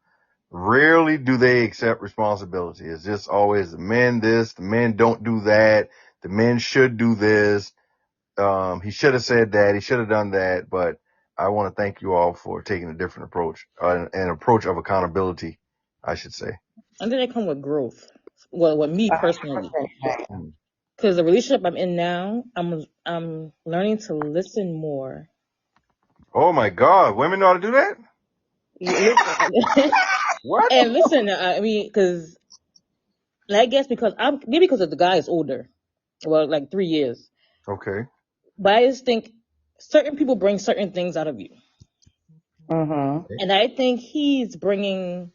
Speaker 1: rarely do they accept responsibility. It's just always the men this, the men don't do that, the men should do this. He should have said that, he should have done that. But I want to thank you all for taking a different approach, an approach of accountability, I should say.
Speaker 3: And then they come with growth. Well, with me personally,
Speaker 1: Mm.
Speaker 3: because the relationship I'm in now, I'm learning to listen more.
Speaker 1: Oh my God, women know how to do that? What?
Speaker 3: And listen, I mean, because I guess because maybe because the guy is older, well, like 3 years.
Speaker 1: Okay.
Speaker 3: But I just think certain people bring certain things out of you.
Speaker 2: Mm-hmm.
Speaker 3: And I think he's bringing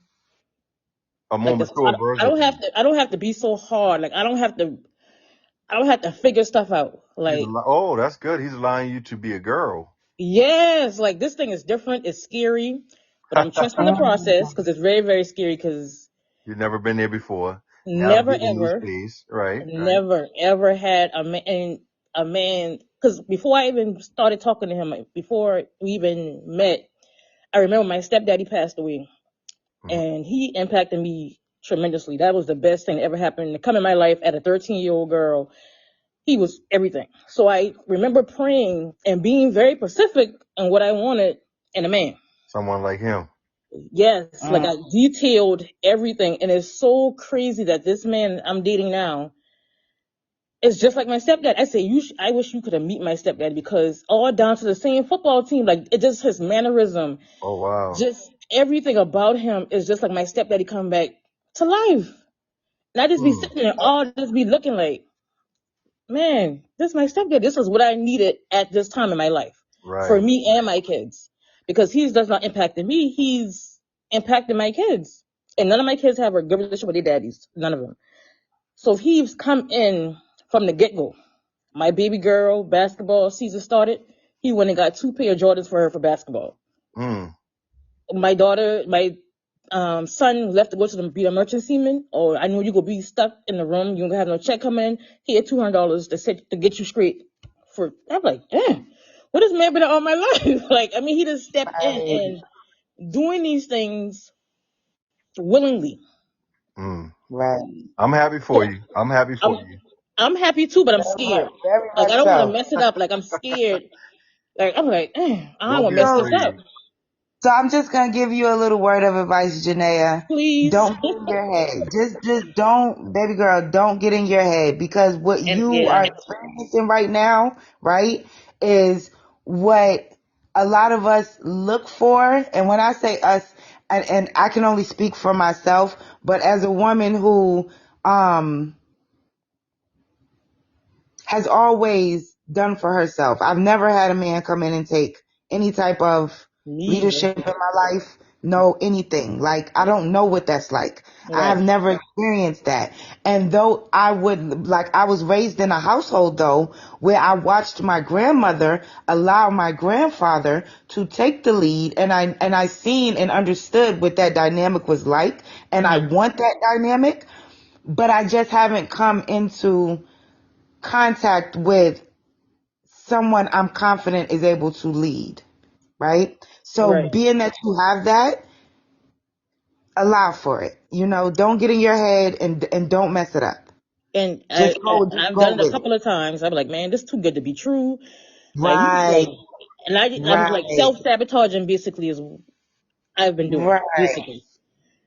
Speaker 1: A more mature version.
Speaker 3: I don't have to be so hard. Like, I don't have to figure stuff out. Like,
Speaker 1: Oh, that's good. He's allowing you to be a girl.
Speaker 3: yes, like, this thing is different. It's scary, but I'm trusting the process, because it's very, very scary, because
Speaker 1: you've never been there before.
Speaker 3: Never ever,
Speaker 1: right?
Speaker 3: Never ever had a man. Because before I even started talking to him, before we even met, I remember my stepdaddy passed away, and he impacted me tremendously. That was the best thing that ever happened to come in my life at a 13-year-old girl. He was everything. So I remember praying and being very specific on what I wanted in a man.
Speaker 1: Someone like him.
Speaker 3: Yes, like, I detailed everything, and it's so crazy that this man I'm dating now is just like my stepdad. I say, I wish you could have met my stepdad, because all down to the same football team, like, it just his mannerism.
Speaker 1: Oh wow.
Speaker 3: Just everything about him is just like my stepdaddy coming back to life. And I just be sitting there, just be looking like, man, this is my stepdad. This is what I needed at this time in my life,
Speaker 1: right,
Speaker 3: for me and my kids, because he does not impact me. He's impacting my kids, and none of my kids have a good relationship with their daddies. None of them. So he's come in from the get-go. My baby girl basketball season started. He went and got 2 pair of Jordans for her for basketball. My daughter, my son left to go to be a merchant seaman. Or I know you gonna be stuck in the room. You don't have no check coming in. He had $200 to get you straight. I'm like, damn, what has man been all my life? Like, I mean, he just stepped in and doing these things willingly.
Speaker 2: Right.
Speaker 1: I'm happy for you. I'm happy for you.
Speaker 3: I'm happy too, but I'm scared.
Speaker 2: Very
Speaker 3: Like,
Speaker 2: much
Speaker 3: I don't
Speaker 2: so.
Speaker 3: want to mess it up. Like, I'm scared. Like, I'm like, I don't want to mess this up.
Speaker 2: So I'm just gonna give you a little word of advice, Janaea.
Speaker 3: Please.
Speaker 2: Don't get in your head. Just don't, baby girl, don't get in your head, because what you are experiencing right now, right, is what a lot of us look for, and when I say us, and I can only speak for myself, but as a woman who has always done for herself, I've never had a man come in and take any type of leadership in my life. No, anything. Like, I don't know what that's like. I have never experienced that. And though I was raised in a household though, where I watched my grandmother allow my grandfather to take the lead, and I seen and understood what that dynamic was like, and I want that dynamic, but I just haven't come into contact with someone I'm confident is able to lead, right? So being that you have that, allow for it. Don't get in your head and don't mess it up.
Speaker 3: And
Speaker 2: Just
Speaker 3: I've
Speaker 2: go
Speaker 3: done it a
Speaker 2: with
Speaker 3: couple of times. I'm like, man, this is too good to be true.
Speaker 2: Right.
Speaker 3: And I'm like self-sabotaging basically is I've been doing basically.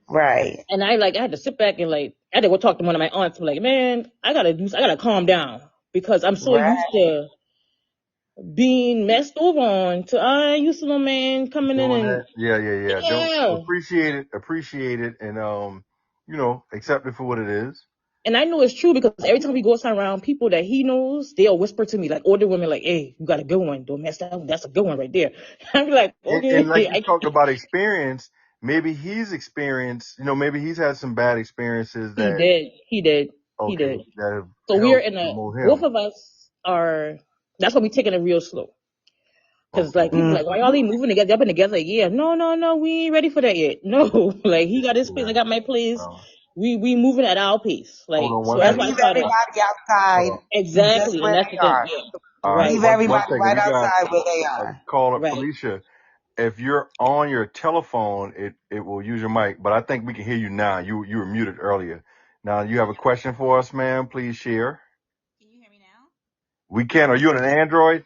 Speaker 2: Right.
Speaker 3: And I had to sit back and I had to go talk to one of my aunts. I'm like, man, I gotta calm down because I'm so used to being messed over on. I used to know man coming in and
Speaker 1: Yeah. Don't appreciate it, and accept it for what it is.
Speaker 3: And I know it's true because every time he goes around people that he knows, they'll whisper to me, like older women, like, hey, you got a good one. Don't mess that up. That's a good one right there. I'm like, okay.
Speaker 1: And like you talked about experience, maybe he's experienced, maybe he's had some bad experiences that
Speaker 3: He did.
Speaker 1: that have
Speaker 3: So we're
Speaker 1: helped
Speaker 3: in
Speaker 1: promote him.
Speaker 3: both of us are, that's why we're taking it real slow. Cause people like, why y'all ain't moving together? Y'all been together a year. No, we ain't ready for that yet. No, he got his place, I got my place. We moving at our pace.
Speaker 2: So that's why leave everybody outside.
Speaker 3: Exactly. And that's the thing.
Speaker 2: Yeah. Leave everybody right outside where they are.
Speaker 1: Call up Felicia. If you're on your telephone, it will use your mic, but I think we can hear you now. You were muted earlier. Now you have a question for us, ma'am. Please share.
Speaker 6: Can you hear me now?
Speaker 1: We can. Are you on an Android?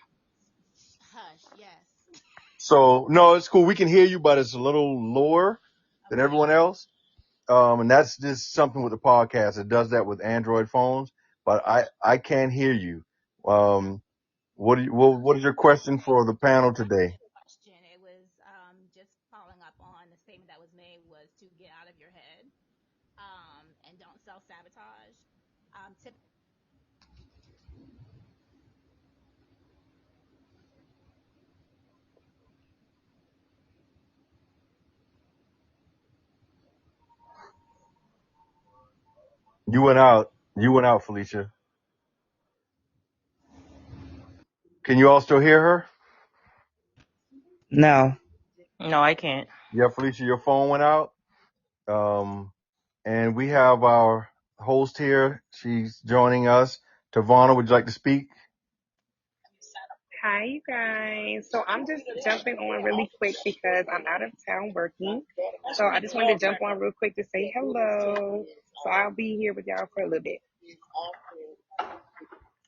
Speaker 6: Hush, yes.
Speaker 1: So no, it's cool. We can hear you, but it's a little lower than everyone else. And that's just something with the podcast. It does that with Android phones, but I can't hear you. What is your question for the panel today?
Speaker 6: Question. It was just following up on the statement that was made was to get out of your head and don't self-sabotage.
Speaker 1: You went out, Felicia. Can you all still hear her?
Speaker 2: No,
Speaker 3: I can't.
Speaker 1: Yeah, Felicia, your phone went out. And we have our host here. She's joining us. Tavana, would you like to speak?
Speaker 7: Hi, you guys. So I'm just jumping on really quick because I'm out of town working. So I just wanted to jump on real quick to say hello. So I'll be here with y'all for a little bit.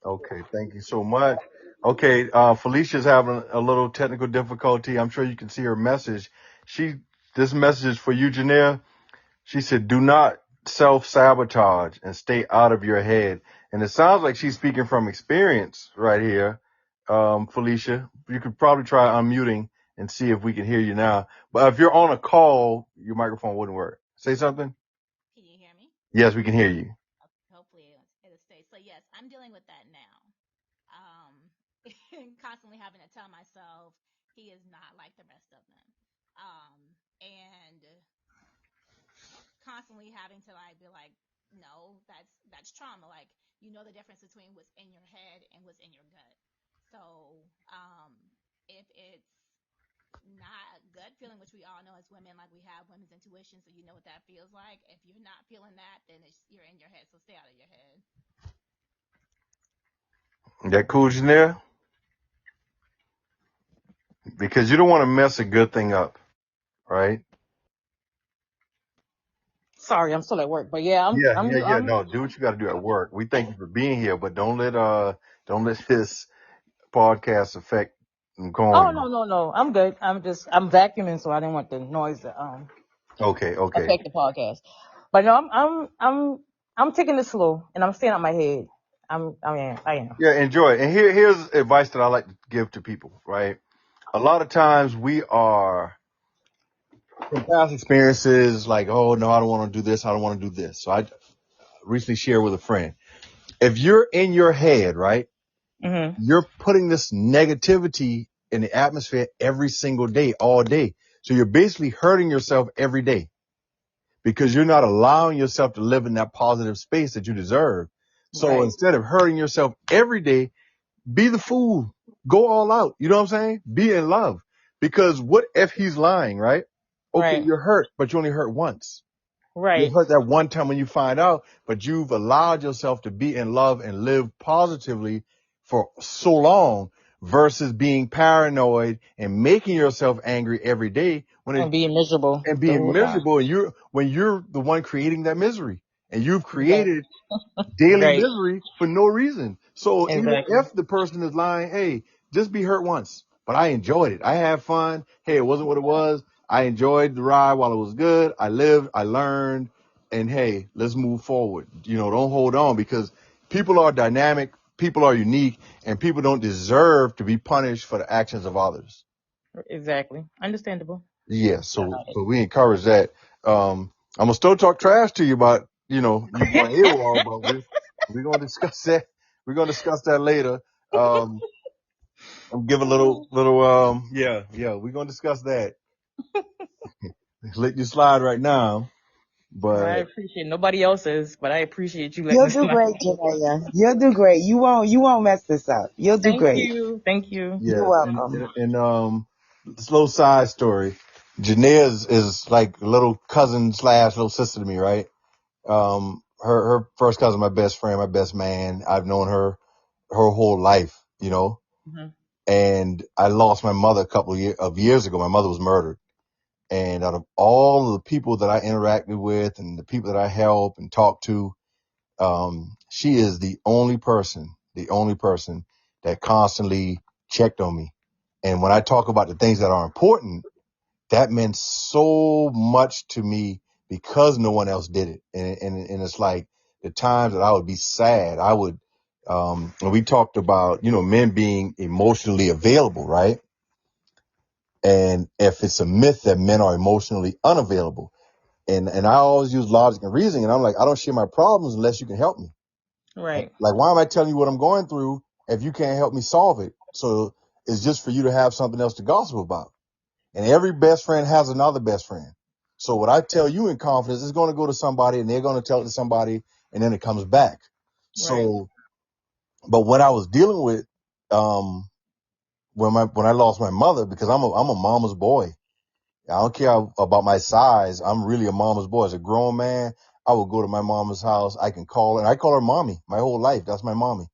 Speaker 1: Okay, thank you so much. Okay, Felicia's having a little technical difficulty. I'm sure you can see her message. This message is for you, Janelle. She said, do not self-sabotage and stay out of your head. And it sounds like she's speaking from experience right here. Felicia, you could probably try unmuting and see if we can hear you now. But if you're on a call, your microphone wouldn't work. Say something.
Speaker 6: Can you hear me?
Speaker 1: Yes, we can hear you.
Speaker 6: Hopefully it'll stay. So yes, I'm dealing with that now. Constantly having to tell myself he is not like the rest of them. And constantly having to be like, no, that's trauma. Like, the difference between what's in your head and what's in your gut. So if it's not a gut feeling, which we all know as women, like we have women's intuition, so you know what that feels like. If you're not feeling that, then you're in your head. So stay out of your head.
Speaker 1: That cool, Janelle? Because you don't want to mess a good thing up, right?
Speaker 3: Sorry, I'm still at work, but yeah,
Speaker 1: No, do what you got to do at work. We thank you for being here, but don't let this podcast affect going.
Speaker 3: Oh no, I'm good. I'm vacuuming, so I didn't want the noise to
Speaker 1: Okay.
Speaker 3: affect the podcast. But no, I'm taking it slow and I'm staying out my head. I am.
Speaker 1: Yeah, enjoy it. And here's advice that I like to give to people, right? A lot of times we are from past experiences like, oh no, I don't want to do this. I don't want to do this. So I recently shared with a friend, if you're in your head, right,
Speaker 3: Mm-hmm.
Speaker 1: you're putting this negativity in the atmosphere every single day, all day. So you're basically hurting yourself every day because you're not allowing yourself to live in that positive space that you deserve. So
Speaker 3: Right.
Speaker 1: instead of hurting yourself every day, be the fool. Go all out. You know what I'm saying? Be in love. Because what if he's lying, right? Okay,
Speaker 3: Right.
Speaker 1: you're hurt, but you only hurt once. You'll
Speaker 3: Right.
Speaker 1: hurt that one time when you find out, but you've allowed yourself to be in love and live positively for so long versus being paranoid and making yourself angry every day
Speaker 3: And being miserable
Speaker 1: and
Speaker 3: the
Speaker 1: being
Speaker 3: whole time.
Speaker 1: miserable. And when you're the one creating that misery and you've
Speaker 3: Right.
Speaker 1: created daily
Speaker 3: Right.
Speaker 1: misery for no reason. So even
Speaker 3: Exactly.
Speaker 1: if the person is lying, hey, just be hurt once. But I enjoyed it. I had fun. Hey, it wasn't what it was. I enjoyed the ride while it was good. I lived, I learned, and hey, let's move forward. Don't hold on because people are dynamic, people are unique, and people don't deserve to be punished for the actions of others.
Speaker 3: Exactly. Understandable.
Speaker 1: Yeah, so we encourage that. I'm gonna still talk trash to you about, you going AWOL, but we're gonna discuss that. We're gonna discuss that later. I'm giving a little yeah, we're gonna discuss that. Let you slide right now,
Speaker 3: Well, I
Speaker 1: but
Speaker 3: appreciate nobody else's, but I appreciate you letting
Speaker 2: You'll
Speaker 3: us
Speaker 2: do
Speaker 3: know.
Speaker 2: great, Janaya. You'll do great. You won't mess this up. You'll do
Speaker 3: Thank
Speaker 2: great.
Speaker 3: you. Thank you.
Speaker 2: You're
Speaker 1: yes,
Speaker 2: welcome.
Speaker 1: and this little side story. Janaea is like a little cousin / little sister to me, right? Her first cousin, my best friend, my best man. I've known her whole life,
Speaker 3: Mm-hmm.
Speaker 1: and I lost my mother a couple of years ago. My mother was murdered. And out of all of the people that I interacted with and the people that I help and talk to, she is the only person that constantly checked on me. And when I talk about the things that are important, that meant so much to me because no one else did it. And it's like the times that I would be sad, and we talked about, men being emotionally available, right? And if it's a myth that men are emotionally unavailable. And I always use logic and reasoning. And I'm like, I don't share my problems unless you can help me.
Speaker 3: Right.
Speaker 1: Like, why am I telling you what I'm going through if you can't help me solve it? So it's just for you to have something else to gossip about. And every best friend has another best friend. So what I tell you in confidence is going to go to somebody and they're going to tell it to somebody and then it comes back.
Speaker 3: Right.
Speaker 1: So, but when I was dealing with, when I lost my mother, because I'm a mama's boy. I don't care about my size. I'm really a mama's boy. As a grown man, I would go to my mama's house. I can call her, and I call her mommy my whole life. That's my mommy.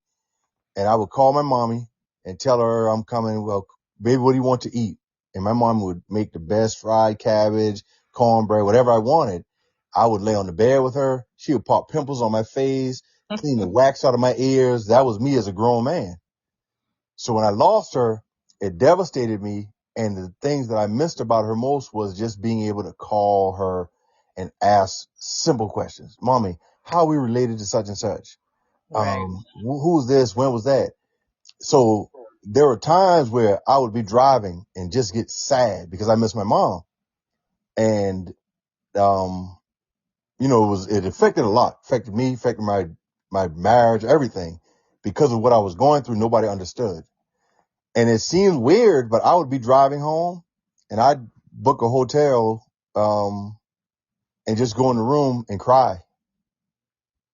Speaker 1: And I would call my mommy and tell her I'm coming. Well, baby, what do you want to eat? And my mom would make the best fried cabbage, cornbread, whatever I wanted. I would lay on the bed with her. She would pop pimples on my face, clean the wax out of my ears. That was me as a grown man. So when I lost her, it devastated me. And the things that I missed about her most was just being able to call her and ask simple questions. Mommy, how are we related to such and such?
Speaker 3: Right.
Speaker 1: Who's this? When was that? So there were times where I would be driving and just get sad because I miss my mom. And, it affected a lot, affected me, affected my marriage, everything because of what I was going through. Nobody understood. And it seemed weird, but I would be driving home and I'd book a hotel, and just go in the room and cry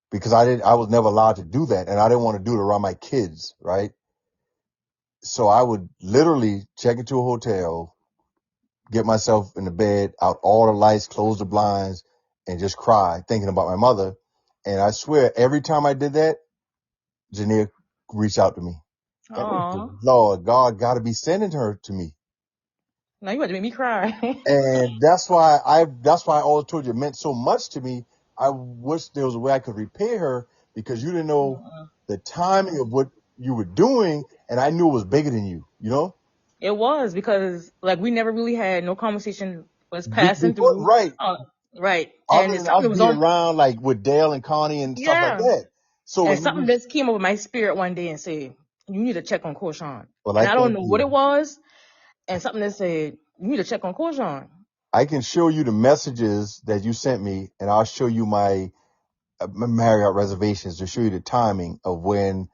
Speaker 1: because I was never allowed to do that. And I didn't want to do it around my kids. Right. So I would literally check into a hotel, get myself in the bed, out all the lights, close the blinds, and just cry thinking about my mother. And I swear every time I did that, Janelle reached out to me. And I said,
Speaker 3: Aw.
Speaker 1: Lord, God got to be sending her to me.
Speaker 3: Now you about to make me cry.
Speaker 1: And that's why I always told you it meant so much to me. I wish there was a way I could repay her because you didn't know the timing of what you were doing. And I knew it was bigger than you,
Speaker 3: It was because we never really had no conversation was passing
Speaker 1: Before,
Speaker 3: through.
Speaker 1: right.
Speaker 3: Right. And
Speaker 1: Other
Speaker 3: it's
Speaker 1: than
Speaker 3: something
Speaker 1: us
Speaker 3: that was
Speaker 1: being
Speaker 3: on.
Speaker 1: around like with Dale and Connie and stuff like
Speaker 3: Yeah.
Speaker 1: that. So
Speaker 3: And
Speaker 1: when
Speaker 3: something
Speaker 1: you,
Speaker 3: just came over my spirit one day and said, you need to check on Korshawn.
Speaker 1: well,
Speaker 3: And
Speaker 1: I
Speaker 3: I don't
Speaker 1: thank
Speaker 3: know what
Speaker 1: you.
Speaker 3: it was. And something that said, you need to check on Korshawn.
Speaker 1: I can show you the messages that you sent me, and I'll show you my Marriott reservations to show you the timing of when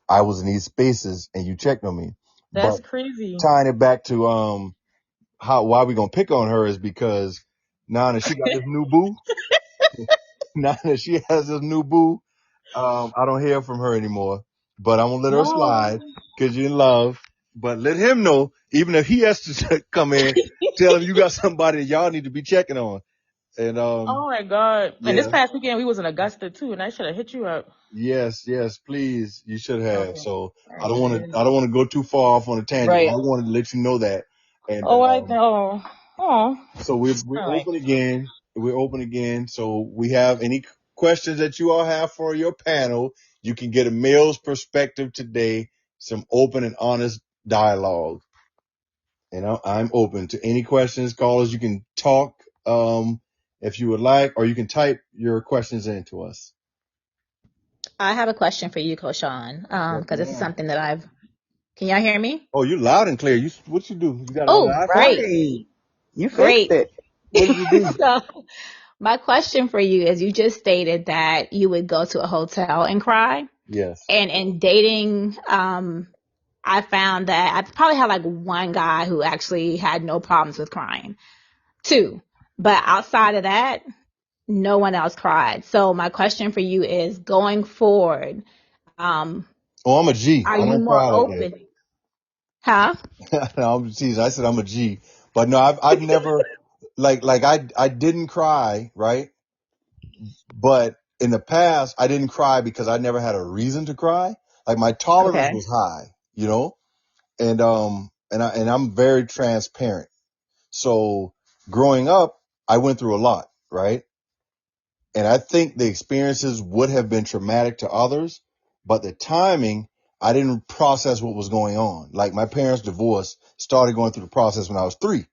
Speaker 1: I was in these spaces and you checked on me. But
Speaker 3: That's crazy.
Speaker 1: tying it back to why we gonna pick on her is because now that she got this new boo, now that she has this new boo, I don't hear from her anymore. But I'm gonna let her
Speaker 3: No.
Speaker 1: slide because you're in love. But let him know, even if he has to come in, tell him you got somebody that y'all need to be checking on. And
Speaker 3: Oh my God. And this
Speaker 1: yeah,
Speaker 3: past weekend we was in Augusta too, and I should have hit you up.
Speaker 1: yes, please, you should have.
Speaker 3: Okay.
Speaker 1: So I
Speaker 3: I
Speaker 1: don't want
Speaker 3: did.
Speaker 1: to, go too far off on a tangent. I
Speaker 3: Right.
Speaker 1: wanted to let you know that. And
Speaker 3: Oh, I know. Oh.
Speaker 1: so we're
Speaker 3: All right.
Speaker 1: open again. We're open again. So we have any questions that you all have for your panel. You can get a male's perspective today. Some open and honest dialogue. And I'm open to any questions, callers. You can talk if you would like, or you can type your questions into us.
Speaker 6: I have a question for you, Koshan,
Speaker 1: Yes,
Speaker 6: because this is
Speaker 1: ma'am.
Speaker 6: something that can y'all hear me?
Speaker 1: Oh, you loud and clear. What you do? You got another
Speaker 6: Oh,
Speaker 1: iPhone?
Speaker 6: great,
Speaker 2: Right. You fixed
Speaker 6: great.
Speaker 2: it.
Speaker 1: What did you do?
Speaker 6: So my question for you is, you just stated that you would go to a hotel and cry.
Speaker 1: Yes.
Speaker 6: And in dating, I found that I probably had like one guy who actually had no problems with crying. Two. But outside of that, no one else cried. So my question for you is, going forward,
Speaker 1: Oh, I'm a G.
Speaker 6: are
Speaker 1: I
Speaker 6: you
Speaker 1: don't
Speaker 6: more
Speaker 1: cry like that.
Speaker 6: open? Huh?
Speaker 1: No, I'm teasing. I said I'm a G, but no, I've never I didn't cry, right? But in the past, I didn't cry because I never had a reason to cry. Like my tolerance
Speaker 6: Okay.
Speaker 1: was high, and I'm very transparent. So growing up, I went through a lot, right? And I think the experiences would have been traumatic to others, but the timing, I didn't process what was going on. Like my parents' divorce started going through the process when I was 3.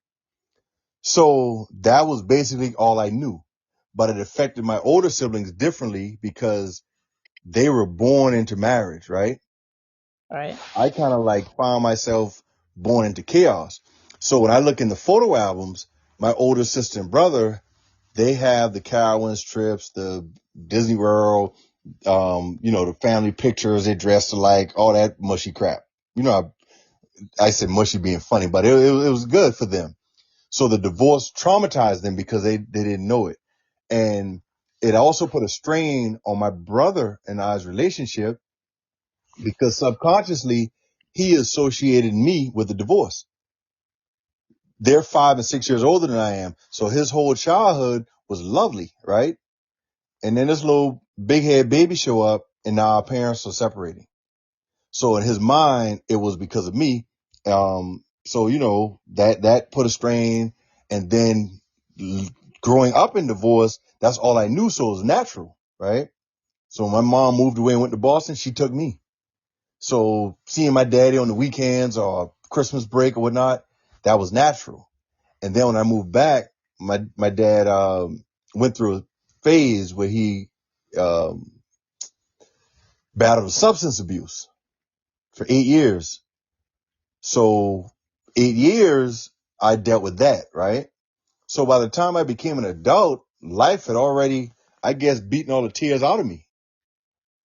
Speaker 1: So that was basically all I knew. But it affected my older siblings differently because they were born into marriage, right?
Speaker 6: All right.
Speaker 1: I kind of like found myself born into chaos. So when I look in the photo albums, my older sister and brother, they have the Carowinds trips, the Disney World, the family pictures, they dressed alike, all that mushy crap. I said mushy being funny, but it was good for them. So the divorce traumatized them because they didn't know it. And it also put a strain on my brother and I's relationship because subconsciously he associated me with the divorce. They're 5 and 6 years older than I am. So his whole childhood was lovely, right? And then this little big head baby show up and now our parents are separating. So in his mind, it was because of me. So that put a strain, and then growing up in divorce, that's all I knew. So it was natural, right? So when my mom moved away and went to Boston, she took me. So seeing my daddy on the weekends or Christmas break or whatnot, that was natural. And then when I moved back, my dad, went through a phase where he, battled substance abuse for 8 years. So 8 years, I dealt with that, right? So by the time I became an adult, life had already, I guess, beaten all the tears out of me.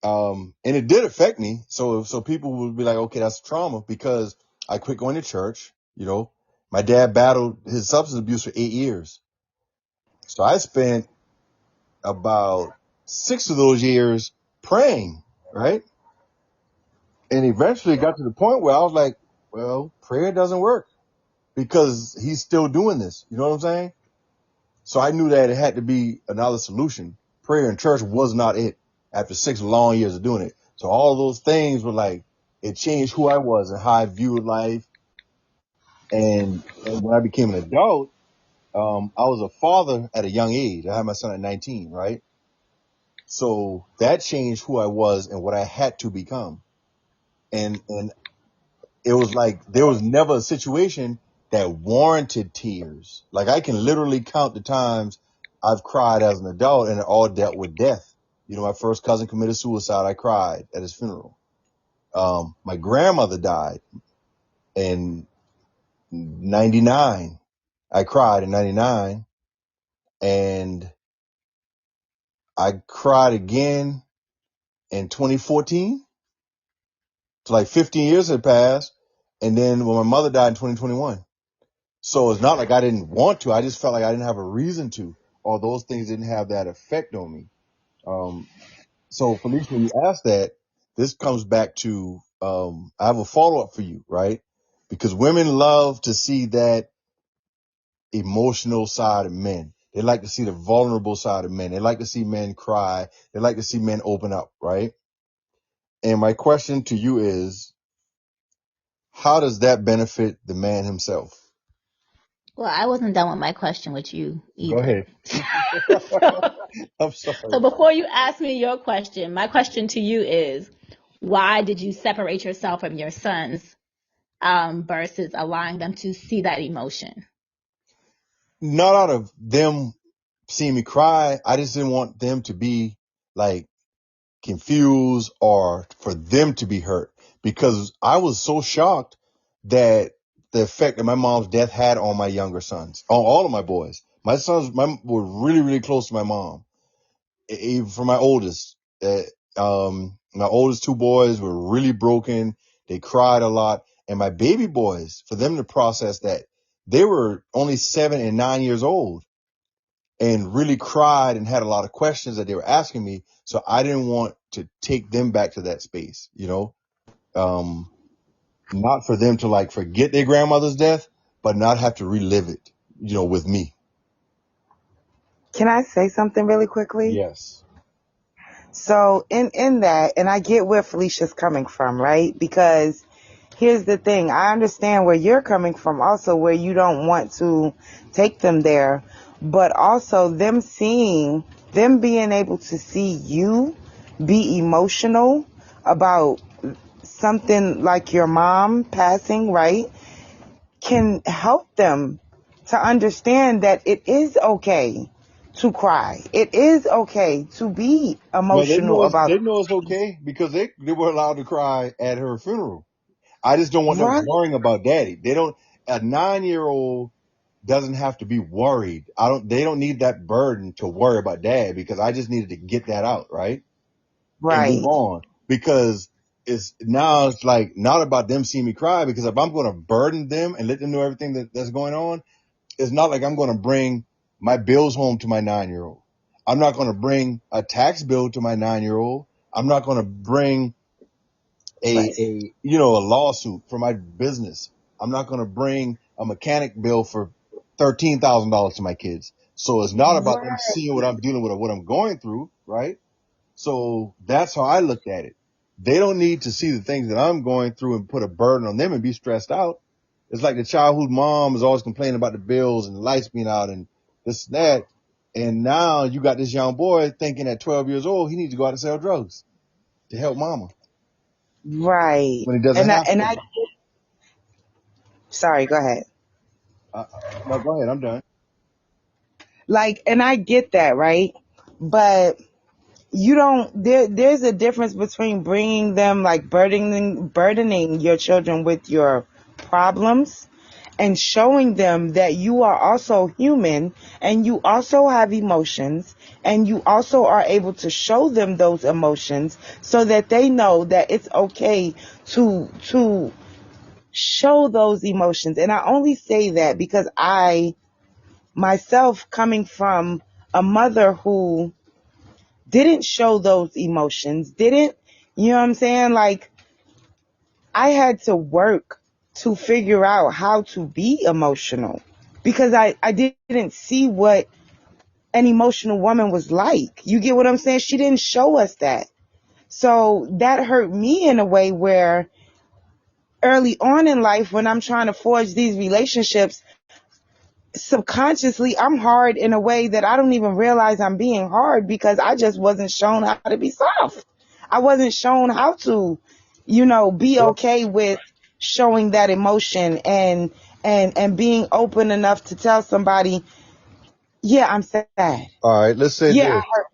Speaker 1: And it did affect me. So people would be like, okay, that's trauma because I quit going to church. My dad battled his substance abuse for 8 years. So I spent about 6 of those years praying, right? And eventually got to the point where I was like, well, prayer doesn't work because he's still doing this. You know what I'm saying? So I knew that it had to be another solution. Prayer in church was not it after 6 long years of doing it. So all those things were like, it changed who I was and how I viewed life. And when I became an adult, I was a father at a young age. I had my son at 19, right? So that changed who I was and what I had to become. And it was like, there was never a situation that warranted tears. Like I can literally count the times I've cried as an adult and it all dealt with death. my first cousin committed suicide. I cried at his funeral. My grandmother died in 99. I cried in 99, and I cried again in 2014. So like 15 years had passed. And then when my mother died in 2021. So it's not like I didn't want to. I just felt like I didn't have a reason to, or those things didn't have that effect on me. So Felicia, when you ask that, this comes back to, I have a follow-up for you, right? Because women love to see that emotional side of men. They like to see the vulnerable side of men. They like to see men cry. They like to see men open up, right? And my question to you is, how does that benefit the man himself?
Speaker 6: Well, I wasn't done with my question with you
Speaker 1: Go
Speaker 6: either.
Speaker 1: ahead. I'm sorry.
Speaker 6: So before you ask me your question, my question to you is, why did you separate yourself from your sons versus allowing them to see that emotion?
Speaker 1: Not out of them seeing me cry. I just didn't want them to be like confused or for them to be hurt, because I was so shocked that the effect that my mom's death had on my younger sons, on all of my boys. My sons were really, really close to my mom. Even for my oldest, my oldest two boys were really broken. They cried a lot. And my baby boys, for them to process that, they were only 7 and 9 years old and really cried and had a lot of questions that they were asking me. So I didn't want to take them back to that space, not for them to like forget their grandmother's death, but not have to relive it, with me.
Speaker 2: Can I say something really quickly?
Speaker 1: Yes.
Speaker 2: So in that, and I get where Felicia's coming from, right? Because here's the thing. I understand where you're coming from also, where you don't want to take them there, but also them being able to see you be emotional about something like your mom passing, right? Can help them to understand that it is okay to cry. It is okay to be
Speaker 1: Well, they
Speaker 2: emotional
Speaker 1: know it's,
Speaker 2: about
Speaker 1: they know it's okay because they were allowed to cry at her funeral. I just don't want them
Speaker 2: right,
Speaker 1: worrying about daddy. A 9-year-old doesn't have to be worried. They don't need that burden to worry about dad, because I just needed to get that out, right? And move
Speaker 2: right,
Speaker 1: on, because it's like not about them seeing me cry, because if I'm going to burden them and let them know everything that's going on, it's not like I'm going to bring my bills home to my 9-year-old. I'm not going to bring a tax bill to my 9-year-old. I'm not going to bring
Speaker 2: right,
Speaker 1: a lawsuit for my business. I'm not going to bring a mechanic bill for $13,000 to my kids. So it's not about them seeing what I'm dealing with or what I'm going through, right? So that's how I looked at it. They don't need to see the things that I'm going through and put a burden on them and be stressed out. It's like the child whose mom is always complaining about the bills and the lights being out and this and that. And now you got this young boy thinking at 12 years old, he needs to go out and sell drugs to help mama
Speaker 2: right.
Speaker 1: when he doesn't have
Speaker 2: And
Speaker 1: to.
Speaker 2: I sorry, go ahead.
Speaker 1: No, go ahead. I'm done.
Speaker 2: And I get that, right? But you don't, there's a difference between bringing them, like burdening your children with your problems and showing them that you are also human and you also have emotions and you also are able to show them those emotions so that they know that it's okay to show those emotions. And I only say that because I myself, coming from a mother who didn't show those emotions, you know what I'm saying? Like, I had to work to figure out how to be emotional because I didn't see what an emotional woman was like. You get what I'm saying? She didn't show us that. So that hurt me in a way where early on in life, when I'm trying to forge these relationships, subconsciously I'm hard in a way that I don't even realize I'm being hard because I just wasn't shown how to be soft. I wasn't shown how to, be
Speaker 1: Well,
Speaker 2: okay with showing that emotion and being open enough to tell somebody, yeah, I'm sad.
Speaker 1: all right. Let's say
Speaker 2: Yeah, I
Speaker 1: this.
Speaker 2: hurt.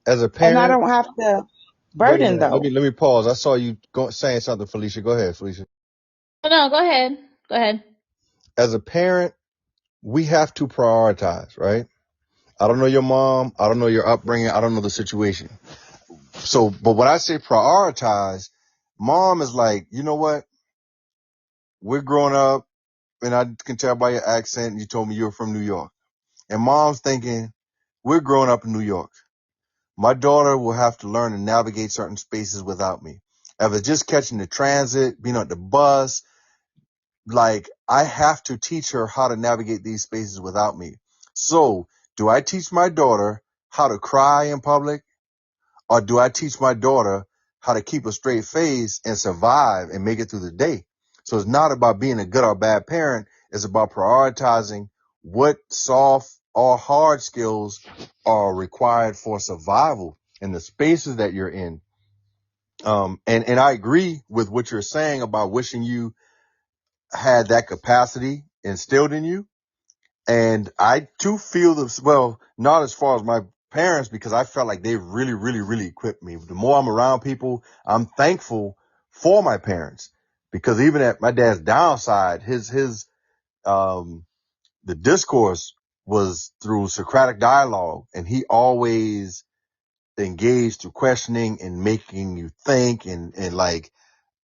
Speaker 1: As a
Speaker 2: And I
Speaker 1: parent,
Speaker 2: don't have to
Speaker 1: wait a
Speaker 2: burden
Speaker 1: minute. Let
Speaker 2: though.
Speaker 1: me pause. I saw you saying something, Felicia. Go ahead, Felicia.
Speaker 6: No, go ahead. Go ahead.
Speaker 1: As a parent, we have to prioritize, right? I don't know your mom. I don't know your upbringing. I don't know the situation. So, but when I say prioritize, mom is like, you know what? We're growing up, and I can tell by your accent, you told me you're from New York. And mom's thinking, we're growing up in New York. My daughter will have to learn to navigate certain spaces without me. If it's just catching the transit, being on the bus, like I have to teach her how to navigate these spaces without me. So do I teach my daughter how to cry in public, or do I teach my daughter how to keep a straight face and survive and make it through the day? So it's not about being a good or bad parent. It's about prioritizing what soft or hard skills are required for survival in the spaces that you're in. And I agree with what you're saying about wishing you had that capacity instilled in you. And I too feel this, well, not as far as my parents, because I felt like they really, really, really equipped me. The more I'm around people, I'm thankful for my parents, because even at my dad's downside, the discourse was through Socratic dialogue, and he always engaged through questioning and making you think, and like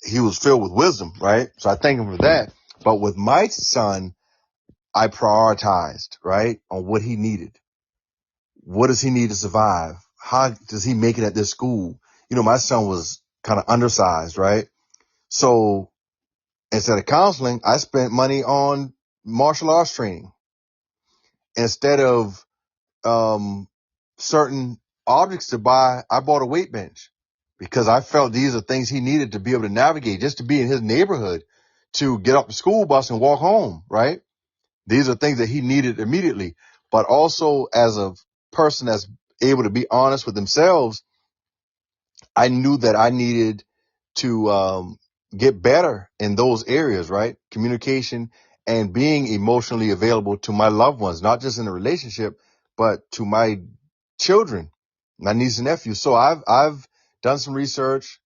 Speaker 1: he was filled with wisdom, right? So I thank him for that. But with my son, I prioritized, right, on what he needed. What does he need to survive? How does he make it at this school? You know, my son was kind of undersized, right? So instead of counseling, I spent money on martial arts training. Instead of certain objects to buy, I bought a weight bench because I felt these are things he needed to be able to navigate, just to be in his neighborhood, to get off the school bus and walk home, right? These are things that he needed immediately. But also, as a person that's able to be honest with themselves, I knew that I needed to get better in those areas, right? Communication and being emotionally available to my loved ones, not just in a relationship, but to my children, my niece and nephew. So I've done some research.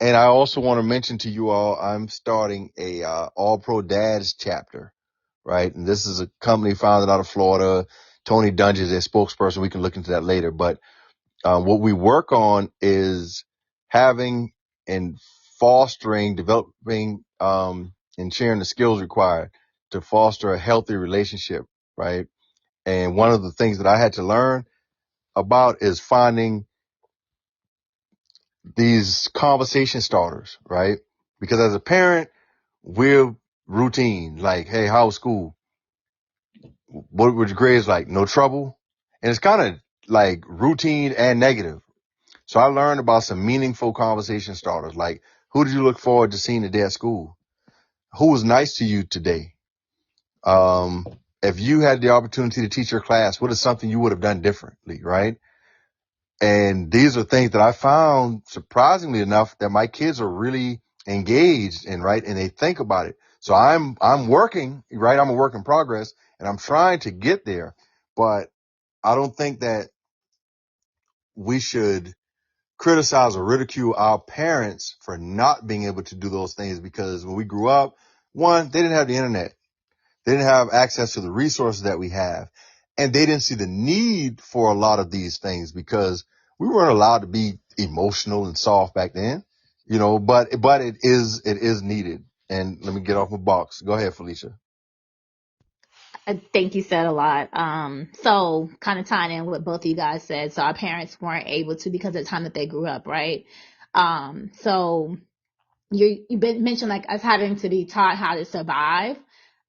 Speaker 1: And I also want to mention to you all, I'm starting a All Pro Dads chapter, right? And this is a company founded out of Florida. Tony Dungy is their spokesperson. We can look into that later. But what we work on is having and fostering, developing, and sharing the skills required to foster a healthy relationship, right? And one of the things that I had to learn about is finding these conversation starters, right? Because as a parent, we're routine. Like, hey, how's school? What were your grades like? No trouble? And it's kind of like routine and negative. So I learned about some meaningful conversation starters. Like, who did you look forward to seeing today at school? Who was nice to you today? Um, if you had the opportunity to teach your class, what is something you would have done differently, right? And these are things that I found, surprisingly enough, that my kids are really engaged in, right? And they think about it. So I'm working, right? I'm a work in progress, and I'm trying to get there, but I don't think that we should criticize or ridicule our parents for not being able to do those things, because when we grew up, one, they didn't have the internet. They didn't have access to the resources that we have. And they didn't see the need for a lot of these things because we weren't allowed to be emotional and soft back then, you know, but it is needed. And let me get off my box. Go ahead, Felicia.
Speaker 6: I think you said a lot. So kind of tying in what both of you guys said. So our parents weren't able to because of the time that they grew up, right? So you've been mentioned like us having to be taught how to survive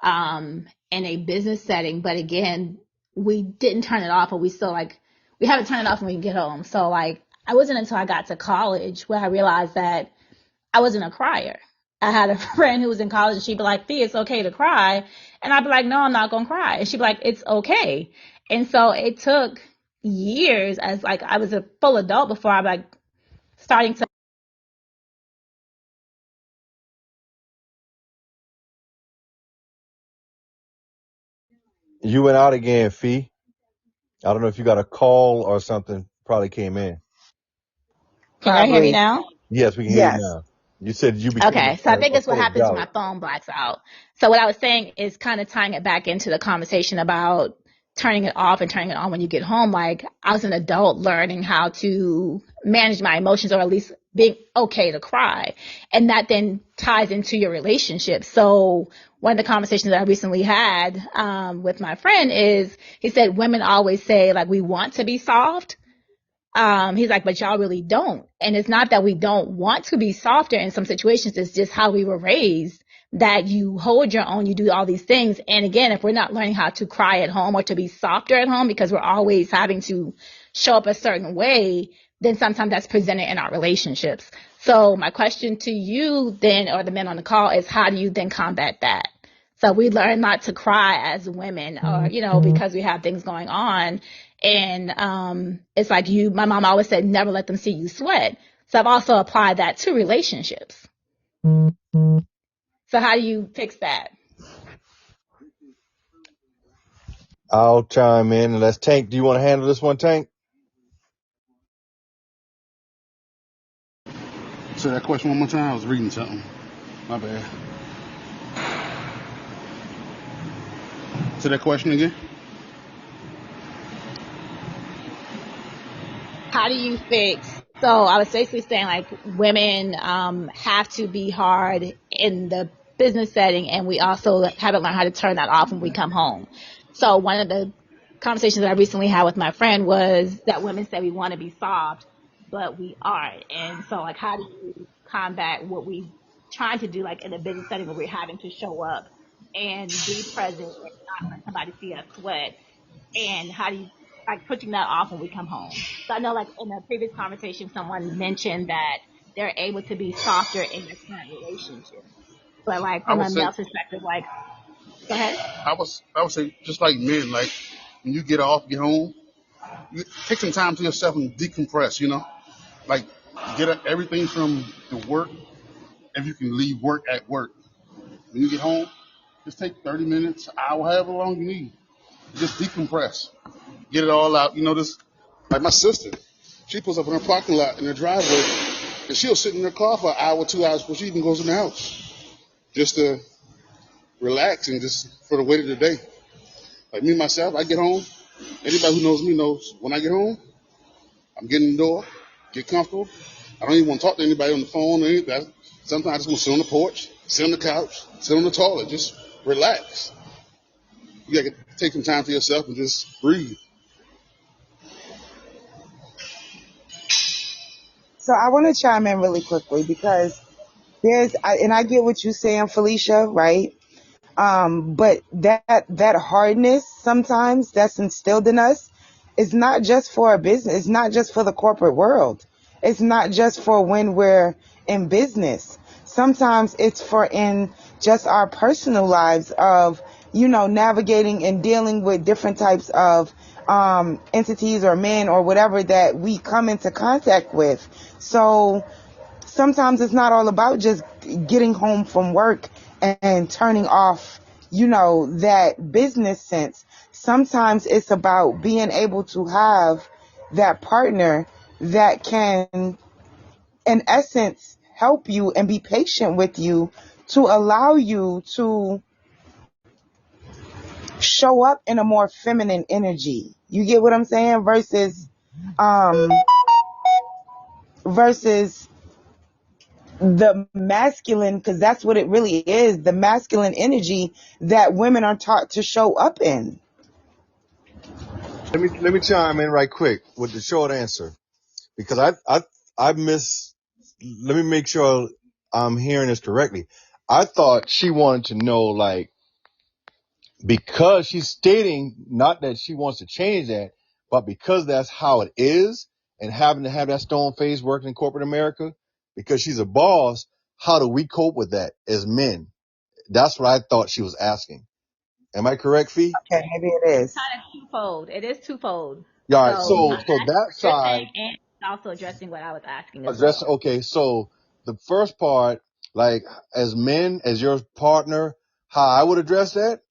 Speaker 6: in a business setting, but again, we didn't turn it off, or we still like we haven't turned it off when we get home. So like I wasn't until I got to college where I realized that I wasn't a crier. I had a friend who was in college and she'd be like, Fee, it's okay to cry. And I'd be like, no, I'm not going to cry. And she'd be like, it's okay. And so it took years as like I was a full adult before I like starting to.
Speaker 1: You went out again, Fee. I don't know if you got a call or something. Probably came in.
Speaker 6: Can y'all hear me
Speaker 2: Probably.
Speaker 6: now?
Speaker 1: Yes, we can hear you
Speaker 2: Yes.
Speaker 1: now. You said you became
Speaker 6: Okay, so I think
Speaker 1: a
Speaker 6: it's what
Speaker 1: public
Speaker 6: happens when my
Speaker 1: dollar.
Speaker 6: phone blacks out. So what I was saying is kind of tying it back into the conversation about turning it off and turning it on when you get home. Like I was an adult learning how to manage my emotions, or at least being okay to cry. And that then ties into your relationship. So one of the conversations that I recently had with my friend is he said women always say like we want to be soft. He's like, but y'all really don't. And it's not that we don't want to be softer in some situations. It's just how we were raised, that you hold your own, you do all these things. And again, if we're not learning how to cry at home or to be softer at home because we're always having to show up a certain way, then sometimes that's presented in our relationships. So my question to you then, or the men on the call, is how do you then combat that? So we learn not to cry as women, or, because we have things going on. And it's like my mom always said, never let them see you sweat. So I've also applied that to relationships. So how do you fix that?
Speaker 1: I'll chime in and let's Tank. Do you want to handle this one, Tank?
Speaker 4: Say that question one more time. I was reading something. My bad. Say that question again.
Speaker 6: How do you fix? So I was basically saying like women have to be hard in the business setting, and we also haven't learned how to turn that off when we come home. So one of the conversations that I recently had with my friend was that women say we want to be soft, but we aren't. And so like how do you combat what we trying to do like in a business setting where we're having to show up and be present and not let somebody see us sweat? And how do you like putting that off when we come home? So I know like in a previous conversation, someone mentioned that they're able to be softer in their current relationship. But like
Speaker 4: I
Speaker 6: from
Speaker 4: would
Speaker 6: a
Speaker 4: say,
Speaker 6: male perspective, like, go ahead.
Speaker 4: I would say, just like men, like when you get off, get home, you take some time to yourself and decompress. Like get everything from the work. If you can leave work at work, when you get home, just take 30 minutes, an hour, however long you need. Just decompress, get it all out. This like my sister. She pulls up in her parking lot in her driveway, and she'll sit in her car for an hour, 2 hours before she even goes in the house, just to relax and just for the weight of the day. Like me myself, I get home. Anybody who knows me knows when I get home, I'm getting in the door, get comfortable. I don't even want to talk to anybody on the phone or anything. Sometimes I just want to sit on the porch, sit on the couch, sit on the toilet, just relax. You got to take some time for yourself and just breathe.
Speaker 2: So I want to chime in really quickly because and I get what you're saying, Felicia, right? But that hardness sometimes that's instilled in us is not just for a business. It's not just for the corporate world. It's not just for when we're in business. Sometimes it's for in just our personal lives of, navigating and dealing with different types of entities or men or whatever that we come into contact with. So sometimes it's not all about just getting home from work and turning off, that business sense. Sometimes it's about being able to have that partner that can, in essence, help you and be patient with you to allow you to show up in a more feminine energy. You get what I'm saying? Versus the masculine, because that's what it really is, the masculine energy that women are taught to show up in.
Speaker 1: Let me chime in right quick with the short answer because I miss. Let me make sure I'm hearing this correctly. I thought she wanted to know like because she's stating not that she wants to change that, but because that's how it is and having to have that stone face working in corporate America because she's a boss. How do we cope with that as men? That's what I thought she was asking. Am I correct, Fee?
Speaker 2: Okay, maybe it
Speaker 6: It's
Speaker 2: is.
Speaker 6: kind of twofold. It is twofold.
Speaker 1: Yeah. All right.
Speaker 6: So I'm
Speaker 1: So
Speaker 6: asking
Speaker 1: that
Speaker 6: what you're
Speaker 1: side
Speaker 6: saying and also addressing what I was asking as
Speaker 1: address.
Speaker 6: well.
Speaker 1: Okay. So the first part, like as men, as your partner, how I would address that,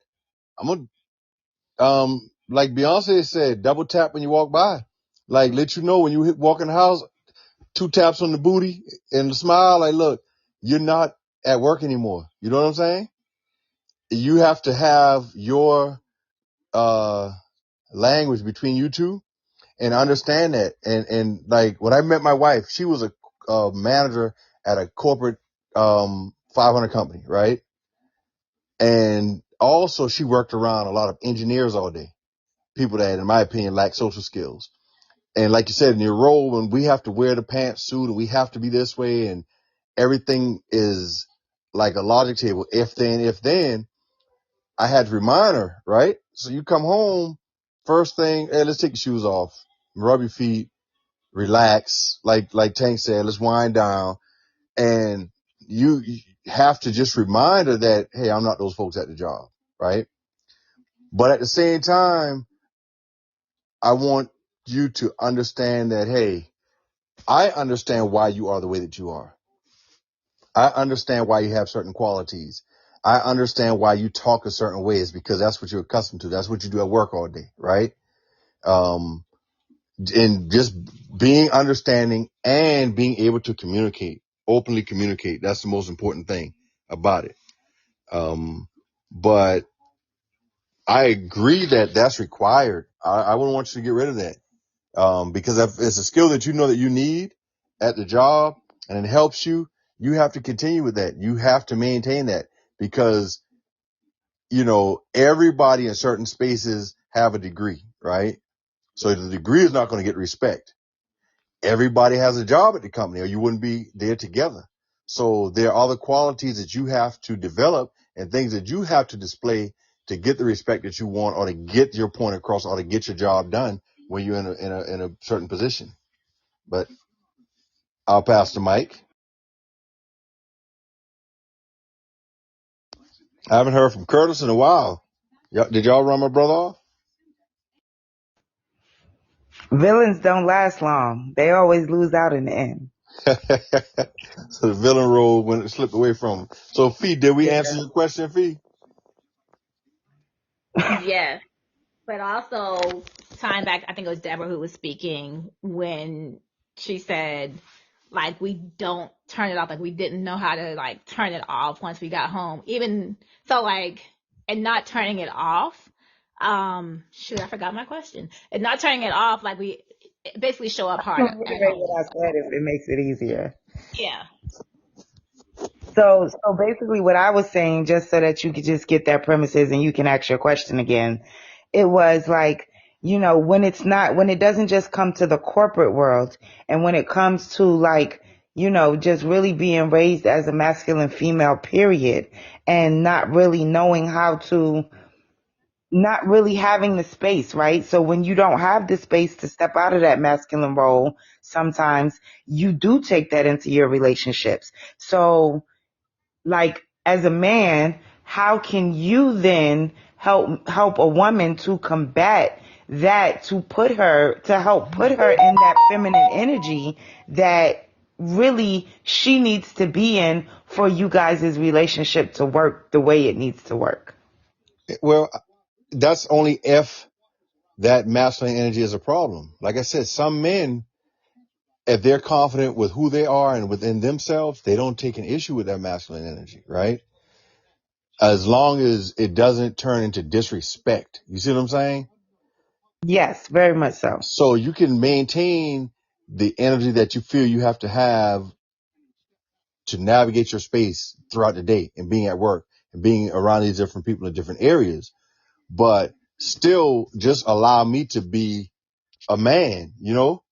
Speaker 1: I'm gonna like Beyonce said, double tap when you walk by. Like, let you know when you walk in the house, 2 taps on the booty and a smile. Like, look, you're not at work anymore. You know what I'm saying? You have to have your, language between you two and understand that. And like when I met my wife, she was a manager at a corporate, 500 company, right? And also she worked around a lot of engineers all day, people that, in my opinion, lack social skills. And like you said, in your role, when we have to wear the pantsuit and we have to be this way and everything is like a logic table, if then, I had to remind her, right? So you come home, first thing, hey, let's take your shoes off, rub your feet, relax. Like Tank said, let's wind down. And you have to just remind her that, hey, I'm not those folks at the job, right? But at the same time, I want you to understand that, hey, I understand why you are the way that you are. I understand why you have certain qualities. I understand why you talk a certain way is because that's what you're accustomed to. That's what you do at work all day, right? And just being understanding and being able to communicate, openly communicate. That's the most important thing about it. But I agree that that's required. I wouldn't want you to get rid of that. Because if it's a skill that you know that you need at the job and it helps you, you have to continue with that. You have to maintain that because, you know, everybody in certain spaces have a degree, right? So the degree is not going to get respect. Everybody has a job at the company or you wouldn't be there together. So there are other qualities that you have to develop and things that you have to display to get the respect that you want or to get your point across or to get your job done when you're in a certain position. But I'll pass the mic. I haven't heard from Curtis in a while. Did y'all run my brother off?
Speaker 2: Villains don't last long. They always lose out in the end.
Speaker 1: So the villain role when it slipped away from him. So Fee, did we
Speaker 2: Yeah.
Speaker 1: answer your question, Fee?
Speaker 6: Yes. But also tying back, I think it was Deborah who was speaking when she said, like, we don't turn it off. Like, we didn't know how to, like, turn it off once we got home. Even so, like, and not turning it off. Shoot, I forgot my question. And not turning it off, like, we basically show up hard
Speaker 2: I'm
Speaker 6: at
Speaker 2: gonna reiterate
Speaker 6: home.
Speaker 2: what I said if it makes it easier.
Speaker 6: Yeah.
Speaker 2: So basically what I was saying, just so that you could just get that premises and you can ask your question again, it was like, you know, when it doesn't just come to the corporate world and when it comes to like, you know, just really being raised as a masculine female period and not really knowing how to, not really having the space, right? So when you don't have the space to step out of that masculine role, sometimes you do take that into your relationships. So like as a man, how can you then help a woman to combat that, to help put her in that feminine energy that really she needs to be in for you guys' relationship to work the way it needs to work?
Speaker 1: Well, that's only if that masculine energy is a problem. Like I said, some men, if they're confident with who they are and within themselves, they don't take an issue with that masculine energy, right? As long as it doesn't turn into disrespect. You see what I'm saying?
Speaker 2: Yes, very much so.
Speaker 1: So you can maintain the energy that you feel you have to navigate your space throughout the day and being at work and being around these different people in different areas, but still just allow me to be a man, you know?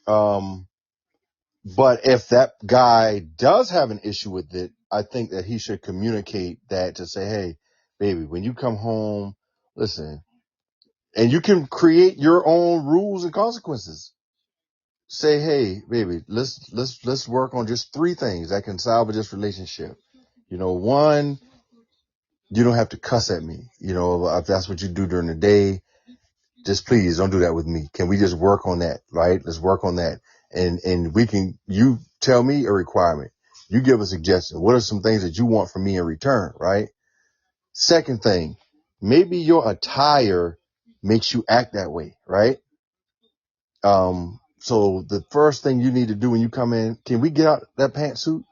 Speaker 1: But if that guy does have an issue with it, I think that he should communicate that to say, hey, baby, when you come home, listen, and you can create your own rules and consequences. Say, hey, baby, let's work on just 3 things that can salvage this relationship. You know, 1, you don't have to cuss at me. You know, if that's what you do during the day, just please don't do that with me. Can we just work on that? Right? Let's work on that. And you tell me a requirement. You give a suggestion. What are some things that you want from me in return? Right? Second thing, maybe your attire makes you act that way, right? So the first thing you need to do when you come in, can we get out that pantsuit?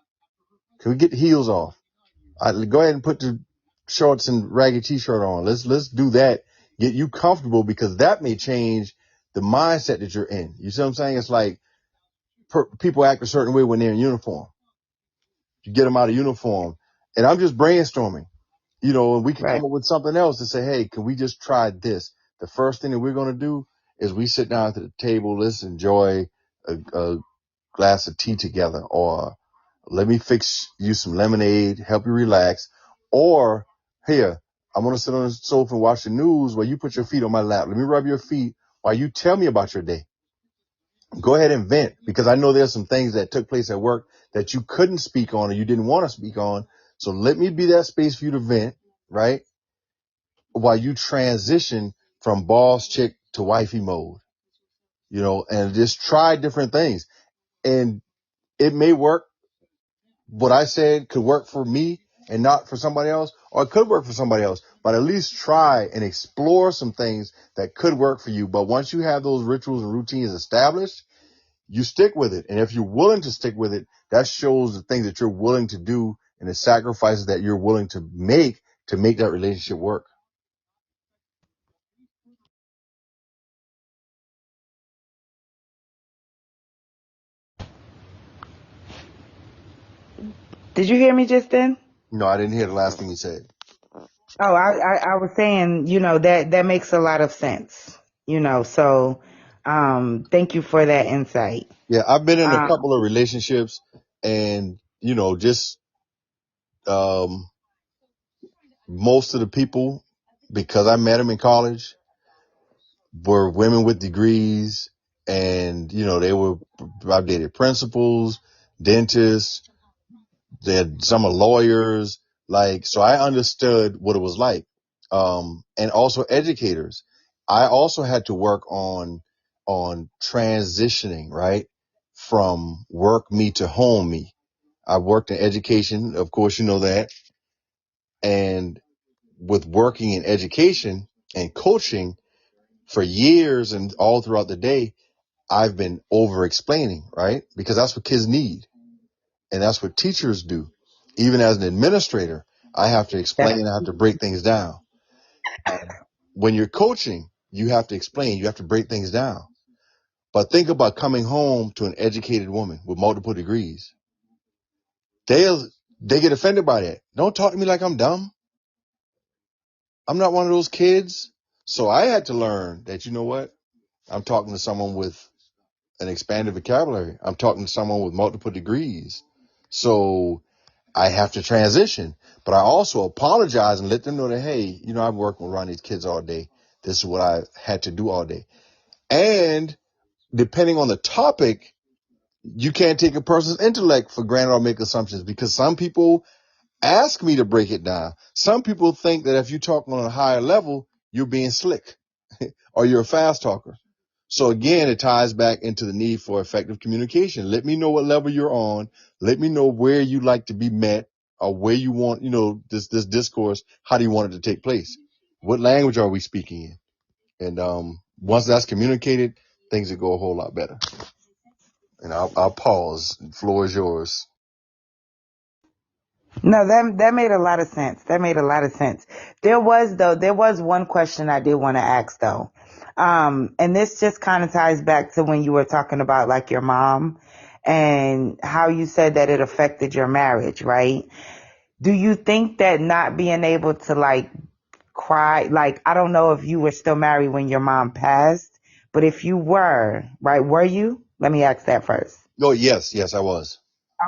Speaker 1: Can we get the heels off? Go ahead and put the shorts and ragged t-shirt on. Let's do that. Get you comfortable, because that may change the mindset that you're in. You see what I'm saying? It's like people act a certain way when they're in uniform. You get them out of uniform, and I'm just brainstorming, and we could
Speaker 2: Right.
Speaker 1: come up with something else to say, hey, can we just try this? The first thing that we're going to do is we sit down at the table. Let's enjoy a glass of tea together, or let me fix you some lemonade, help you relax. Or here, I'm going to sit on the sofa and watch the news while you put your feet on my lap. Let me rub your feet while you tell me about your day. Go ahead and vent, because I know there's some things that took place at work that you couldn't speak on or you didn't want to speak on. So let me be that space for you to vent, right? While you transition from boss chick to wifey mode, and just try different things. And it may work. What I said could work for me and not for somebody else, or it could work for somebody else, but at least try and explore some things that could work for you. But once you have those rituals and routines established, you stick with it. And if you're willing to stick with it, that shows the things that you're willing to do and the sacrifices that you're willing to make that relationship work.
Speaker 2: Did you hear me just then?
Speaker 1: No, I didn't hear the last thing you said.
Speaker 2: Oh, I was saying, that makes a lot of sense, so, thank you for that insight.
Speaker 1: Yeah, I've been in a couple of relationships, and, just, most of the people, because I met them in college, were women with degrees, and, I've dated principals, dentists, some are lawyers, so I understood what it was like. And also educators. I also had to work on transitioning, right? From work me to home me. I worked in education. Of course, you know that. And with working in education and coaching for years and all throughout the day, I've been over explaining, right? Because that's what kids need. And that's what teachers do. Even as an administrator, I have to explain, I have to break things down. When you're coaching, you have to explain, you have to break things down. But think about coming home to an educated woman with multiple degrees. They get offended by that. Don't talk to me like I'm dumb. I'm not one of those kids. So I had to learn that, you know what? I'm talking to someone with an expanded vocabulary. I'm talking to someone with multiple degrees. So I have to transition, but I also apologize and let them know that, hey, I've worked around these kids all day. This is what I had to do all day. And depending on the topic, you can't take a person's intellect for granted or make assumptions, because some people ask me to break it down. Some people think that if you talk on a higher level, you're being slick or you're a fast talker. So again, it ties back into the need for effective communication. Let me know what level you're on. Let me know where you like to be met, or where you want, this discourse. How do you want it to take place? What language are we speaking in? And once that's communicated, things will go a whole lot better. And I'll pause. The floor is yours.
Speaker 2: No, that made a lot of sense. That made a lot of sense. There was one question I did want to ask though. And this just kind of ties back to when you were talking about like your mom and how you said that it affected your marriage, right? Do you think that not being able to like cry, like, I don't know if you were still married when your mom passed, but if you were, right, were you? Let me ask that first.
Speaker 1: Oh, yes, I was.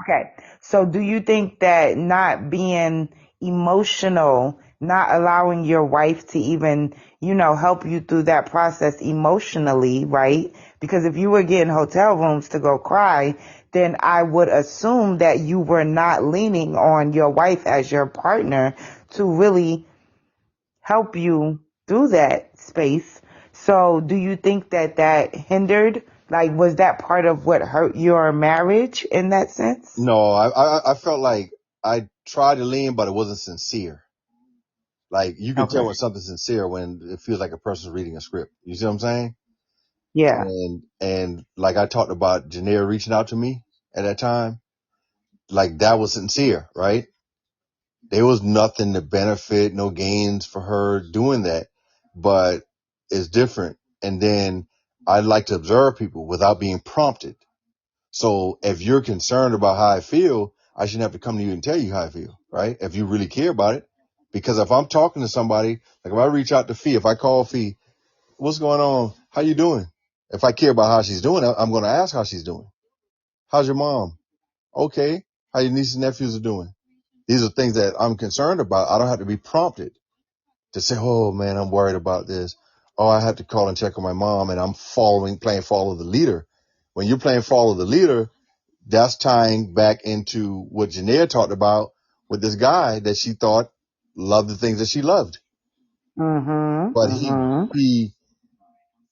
Speaker 2: Okay. So do you think that not being emotional, not allowing your wife to even, help you through that process emotionally, right? Because if you were getting hotel rooms to go cry, then I would assume that you were not leaning on your wife as your partner to really help you through that space. So do you think that hindered, like, was that part of what hurt your marriage in that sense?
Speaker 1: No, I felt like I tried to lean, but it wasn't sincere. Like you can tell
Speaker 2: Okay.
Speaker 1: when something's sincere when it feels like a person's reading a script. You see what I'm saying?
Speaker 2: Yeah.
Speaker 1: And like I talked about Janaea reaching out to me at that time, like that was sincere, right? There was nothing to benefit, no gains for her doing that, but it's different. And then I like to observe people without being prompted. So if you're concerned about how I feel, I shouldn't have to come to you and tell you how I feel, right? If you really care about it. Because if I'm talking to somebody, like if I reach out to Fee, if I call Fee, what's going on? How you doing? If I care about how she's doing, I'm going to ask how she's doing. How's your mom? Okay. How your nieces and nephews are doing? These are things that I'm concerned about. I don't have to be prompted to say, oh man, I'm worried about this. Oh, I have to call and check on my mom and I'm playing follow the leader. When you're playing follow the leader, that's tying back into what Janaea talked about with this guy that she thought loved the things that she loved. But he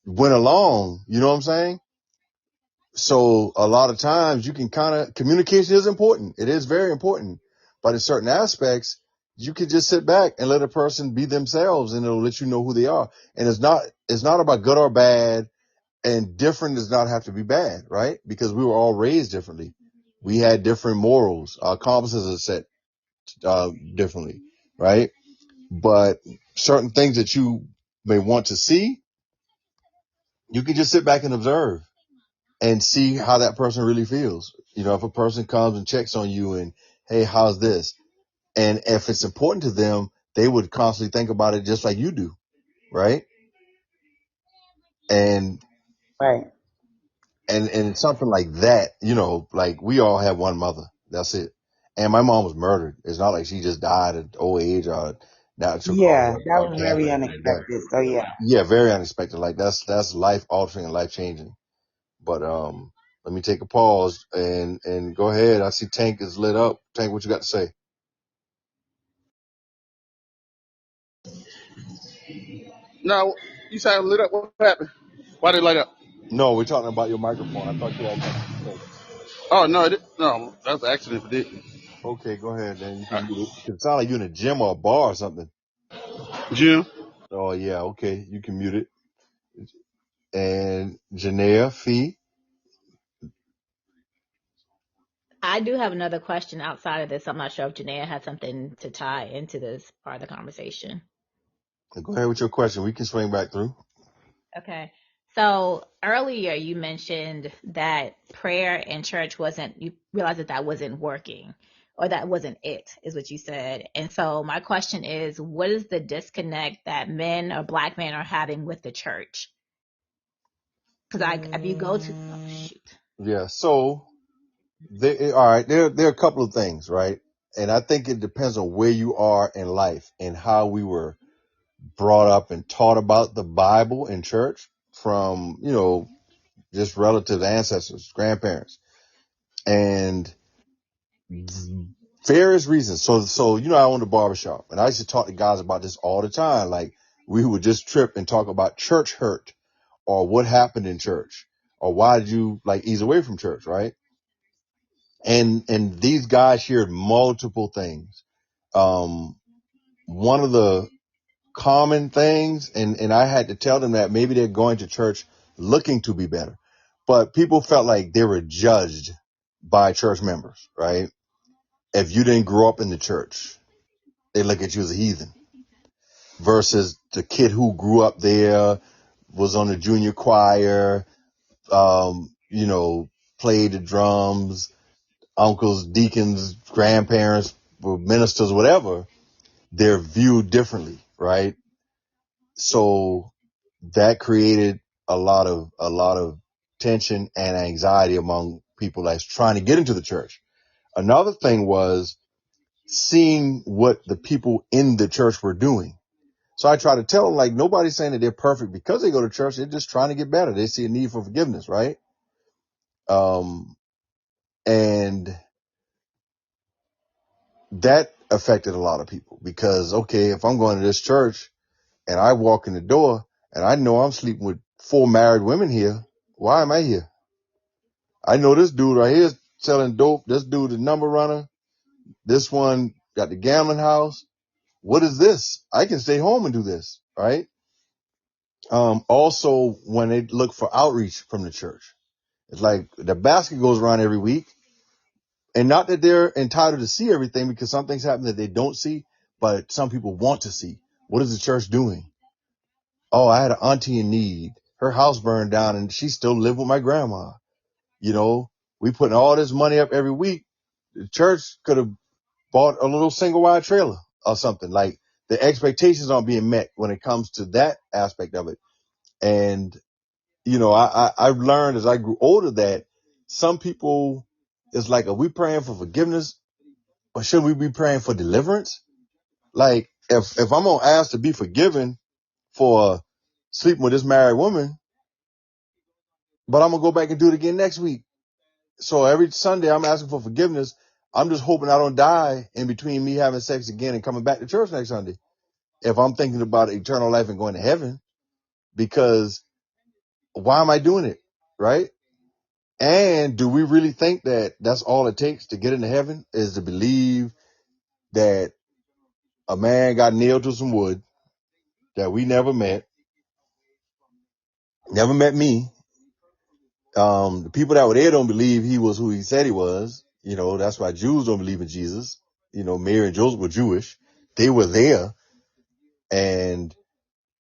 Speaker 1: went along, you know what I'm saying? So a lot of times you can communication is important. It is very important. But in certain aspects, you can just sit back and let a person be themselves and it'll let you know who they are. And it's not about good or bad, and different does not have to be bad, right? Because we were all raised differently. We had different morals. Our compasses are set, differently, right? But certain things that you may want to see, you can just sit back and observe and see how that person really feels. You know, if a person comes and checks on you and, hey, how's this? And if it's important to them, they would constantly think about it just like you do, right? And
Speaker 2: Right.
Speaker 1: and something like that, you know, like we all have one mother. That's it. And my mom was murdered. It's not like she just died at old age or natural
Speaker 2: Yeah,
Speaker 1: cause
Speaker 2: that
Speaker 1: of
Speaker 2: was
Speaker 1: death or
Speaker 2: very
Speaker 1: anything like that.
Speaker 2: unexpected. So yeah.
Speaker 1: Yeah, very unexpected. Like that's life altering and life changing. But let me take a pause and go ahead. I see Tank is lit up. Tank, what you got to say?
Speaker 4: No, you sound lit up. What happened? Why they light up?
Speaker 1: No, we're talking about your microphone. I thought you had something to say.
Speaker 4: Oh no, no, that was an accident. If it didn't.
Speaker 1: Okay, go ahead. Then you can mute it. It sound like you're in a gym or a bar or something.
Speaker 4: Jim.
Speaker 1: Oh yeah, okay, you can mute it. And Janaea Fee.
Speaker 6: I do have another question outside of this. I'm not sure if Janaea has something to tie into this part of the conversation.
Speaker 1: Go ahead with your question. We can swing back through.
Speaker 6: Okay. So earlier you mentioned that prayer in church you realized that wasn't working, or that wasn't it, is what you said. And so my question is, what is the disconnect that men or black men are having with the church? Because if you go to, oh shoot.
Speaker 1: Yeah. So all right. There are a couple of things, right? And I think it depends on where you are in life and how we were brought up and taught about the Bible in church from, you know, just relatives, ancestors, grandparents, and various reasons. So, you know, I owned a barbershop and I used to talk to guys about this all the time. Like we would just trip and talk about church hurt or what happened in church or why did you like ease away from church, right? And these guys shared multiple things. One of the common things, and I had to tell them that maybe they're going to church looking to be better, but people felt like they were judged by church members, right? If you didn't grow up in the church, they look at you as a heathen versus the kid who grew up there, was on the junior choir, you know, played the drums, uncles, deacons, grandparents, ministers, whatever. They're viewed differently, right? So that created a lot of tension and anxiety among people that's trying to get into the church. Another thing was seeing what the people in the church were doing. So I try to tell them, like, nobody's saying that they're perfect because they go to church. They're just trying to get better. They see a need for forgiveness, right? And that affected a lot of people because, okay, if I'm going to this church and I walk in the door and I know I'm sleeping with 4 married women here, why am I here? I know this dude right here is selling dope. This dude is number runner. This one got the gambling house. what is this? I can stay home and do this, right? Also, when they look for outreach from the church, it's like the basket goes around every week. And not that they're entitled to see everything, because some things happen that they don't see, but some people want to see. What is the church doing? Oh, I had an auntie in need. Her house burned down and she still lived with my grandma. You know, we putting all this money up every week. The church could have bought a little single wide trailer or something. Like, the expectations aren't being met when it comes to that aspect of it. And, you know, I've learned as I grew older that some people, it's like, are we praying for forgiveness, or should we be praying for deliverance? Like, if I'm going to ask to be forgiven for sleeping with this married woman, but I'm going to go back and do it again next week. So every Sunday I'm asking for forgiveness. I'm just hoping I don't die in between me having sex again and coming back to church next Sunday, if I'm thinking about eternal life and going to heaven. Because why am I doing it? Right? And do we really think that that's all it takes to get into heaven, is to believe that a man got nailed to some wood that we never met me? The people that were there don't believe he was who he said he was. You know, that's why Jews don't believe in Jesus. You know, Mary and Joseph were Jewish. They were there, and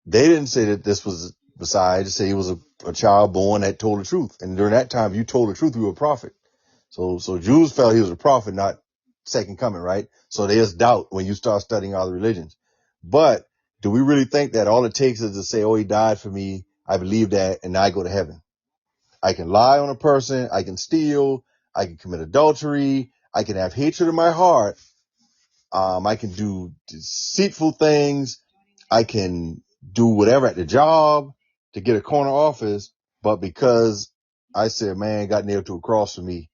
Speaker 1: they didn't say that this was Messiah. They say he was a child born that told the truth. And during that time, if you told the truth, you were a prophet. So Jews felt he was a prophet, not second coming, right? So there's doubt when you start studying other religions. But do we really think that all it takes is to say, oh, he died for me, I believe that, and now I go to heaven? I can lie on a person, I can steal, I can commit adultery, I can have hatred in my heart, I can do deceitful things, I can do whatever at the job to get a corner office, but because I said, man, got nailed to a cross for me,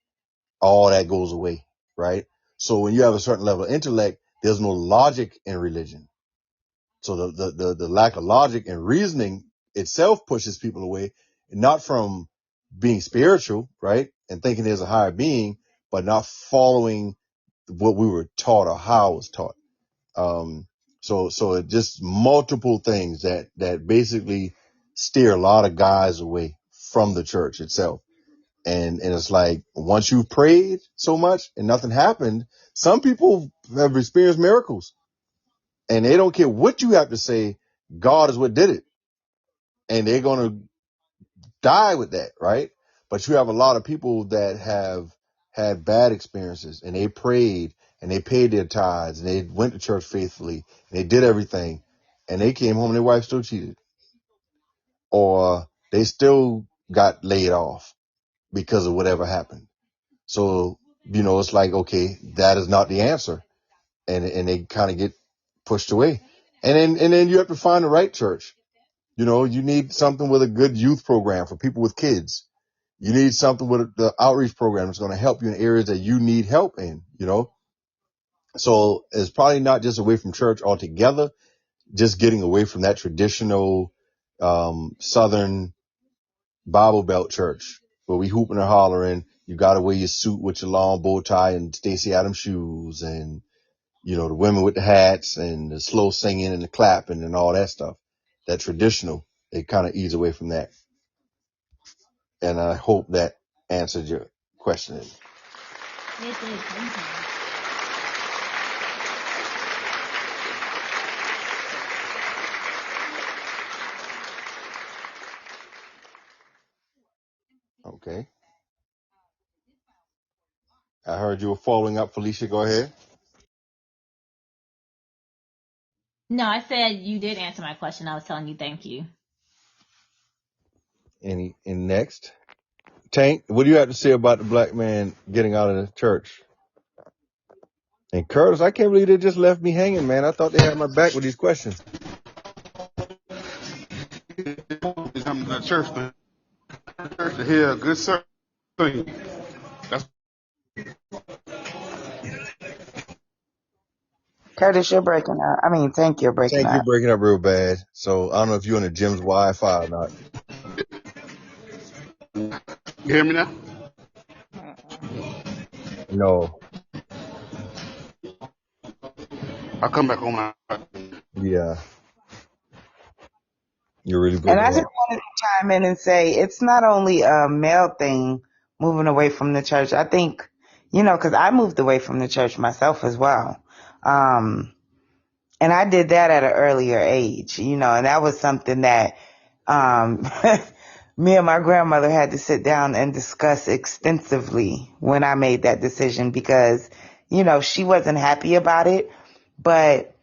Speaker 1: all that goes away, right? So when you have a certain level of intellect, there's no logic in religion. So the lack of logic and reasoning itself pushes people away, not from being spiritual, right? And thinking there's a higher being, but not following what we were taught or how it was taught. So it just multiple things that basically steer a lot of guys away from the church itself. And it's like, once you've prayed so much and nothing happened, some people have experienced miracles, and they don't care what you have to say. God is what did it, and they're going to die with that, right? But you have a lot of people that have had bad experiences, and they prayed and they paid their tithes and they went to church faithfully and they did everything, and they came home and their wife still cheated, or they still got laid off because of whatever happened. So, you know, it's like, okay, that is not the answer. And they kind of get pushed away. And then you have to find the right church. You know, you need something with a good youth program for people with kids. You need something with the outreach program that's going to help you in areas that you need help in, you know. So it's probably not just away from church altogether, just getting away from that traditional Southern Bible Belt church where we hooping and hollering. You got to wear your suit with your long bow tie and Stacey Adams shoes, and, you know, the women with the hats and the slow singing and the clapping and all that stuff. That traditional, it kind of ease away from that. And I hope that answered your question.
Speaker 6: It did. Thank you.
Speaker 1: Okay. I heard you were following up, Felicia. Go ahead.
Speaker 6: No, I said you did answer my question. I was telling you thank you.
Speaker 1: And next, Tank, what do you have to say about the black man getting out of the church? And Curtis, I can't believe they just left me hanging, man. I thought they had my back with these questions.
Speaker 4: I'm in the church to hear a good sermon. That's
Speaker 2: Curtis, you're breaking up. I mean, Tank, you're breaking
Speaker 1: Tank, you're
Speaker 2: up.
Speaker 1: breaking up real bad. So I don't know if you're on the gym's Wi-Fi or not.
Speaker 4: you hear me now?
Speaker 1: No.
Speaker 4: I'll come back on my
Speaker 1: Yeah, you're really
Speaker 2: And
Speaker 1: breaking
Speaker 2: I just
Speaker 1: up.
Speaker 2: wanted to chime in and say it's not only a male thing moving away from the church. I think, because I moved away from the church myself as well. And I did that at an earlier age, and that was something that um, me and my grandmother had to sit down and discuss extensively when I made that decision because, she wasn't happy about it. But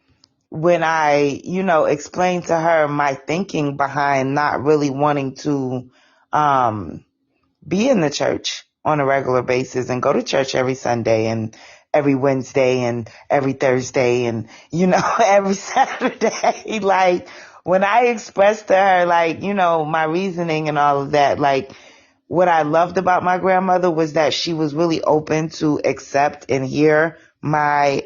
Speaker 2: when I, explained to her my thinking behind not really wanting to be in the church on a regular basis and go to church every Sunday and every Wednesday and every Thursday and, every Saturday. Like when I expressed to her, like, my reasoning and all of that, like what I loved about my grandmother was that she was really open to accept and hear my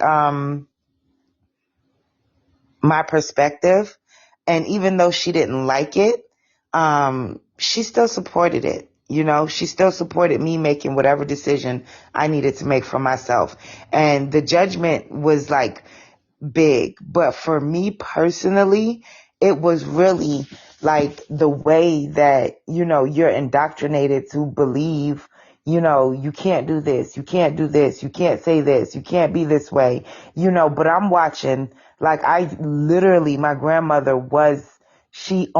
Speaker 2: perspective. And even though she didn't like it, she still supported it. She still supported me making whatever decision I needed to make for myself. And the judgment was like big. But for me personally, it was really like the way that, you're indoctrinated to believe, you can't do this, you can't do this, you can't say this, you can't be this way, but I'm watching, like I literally, my grandmother she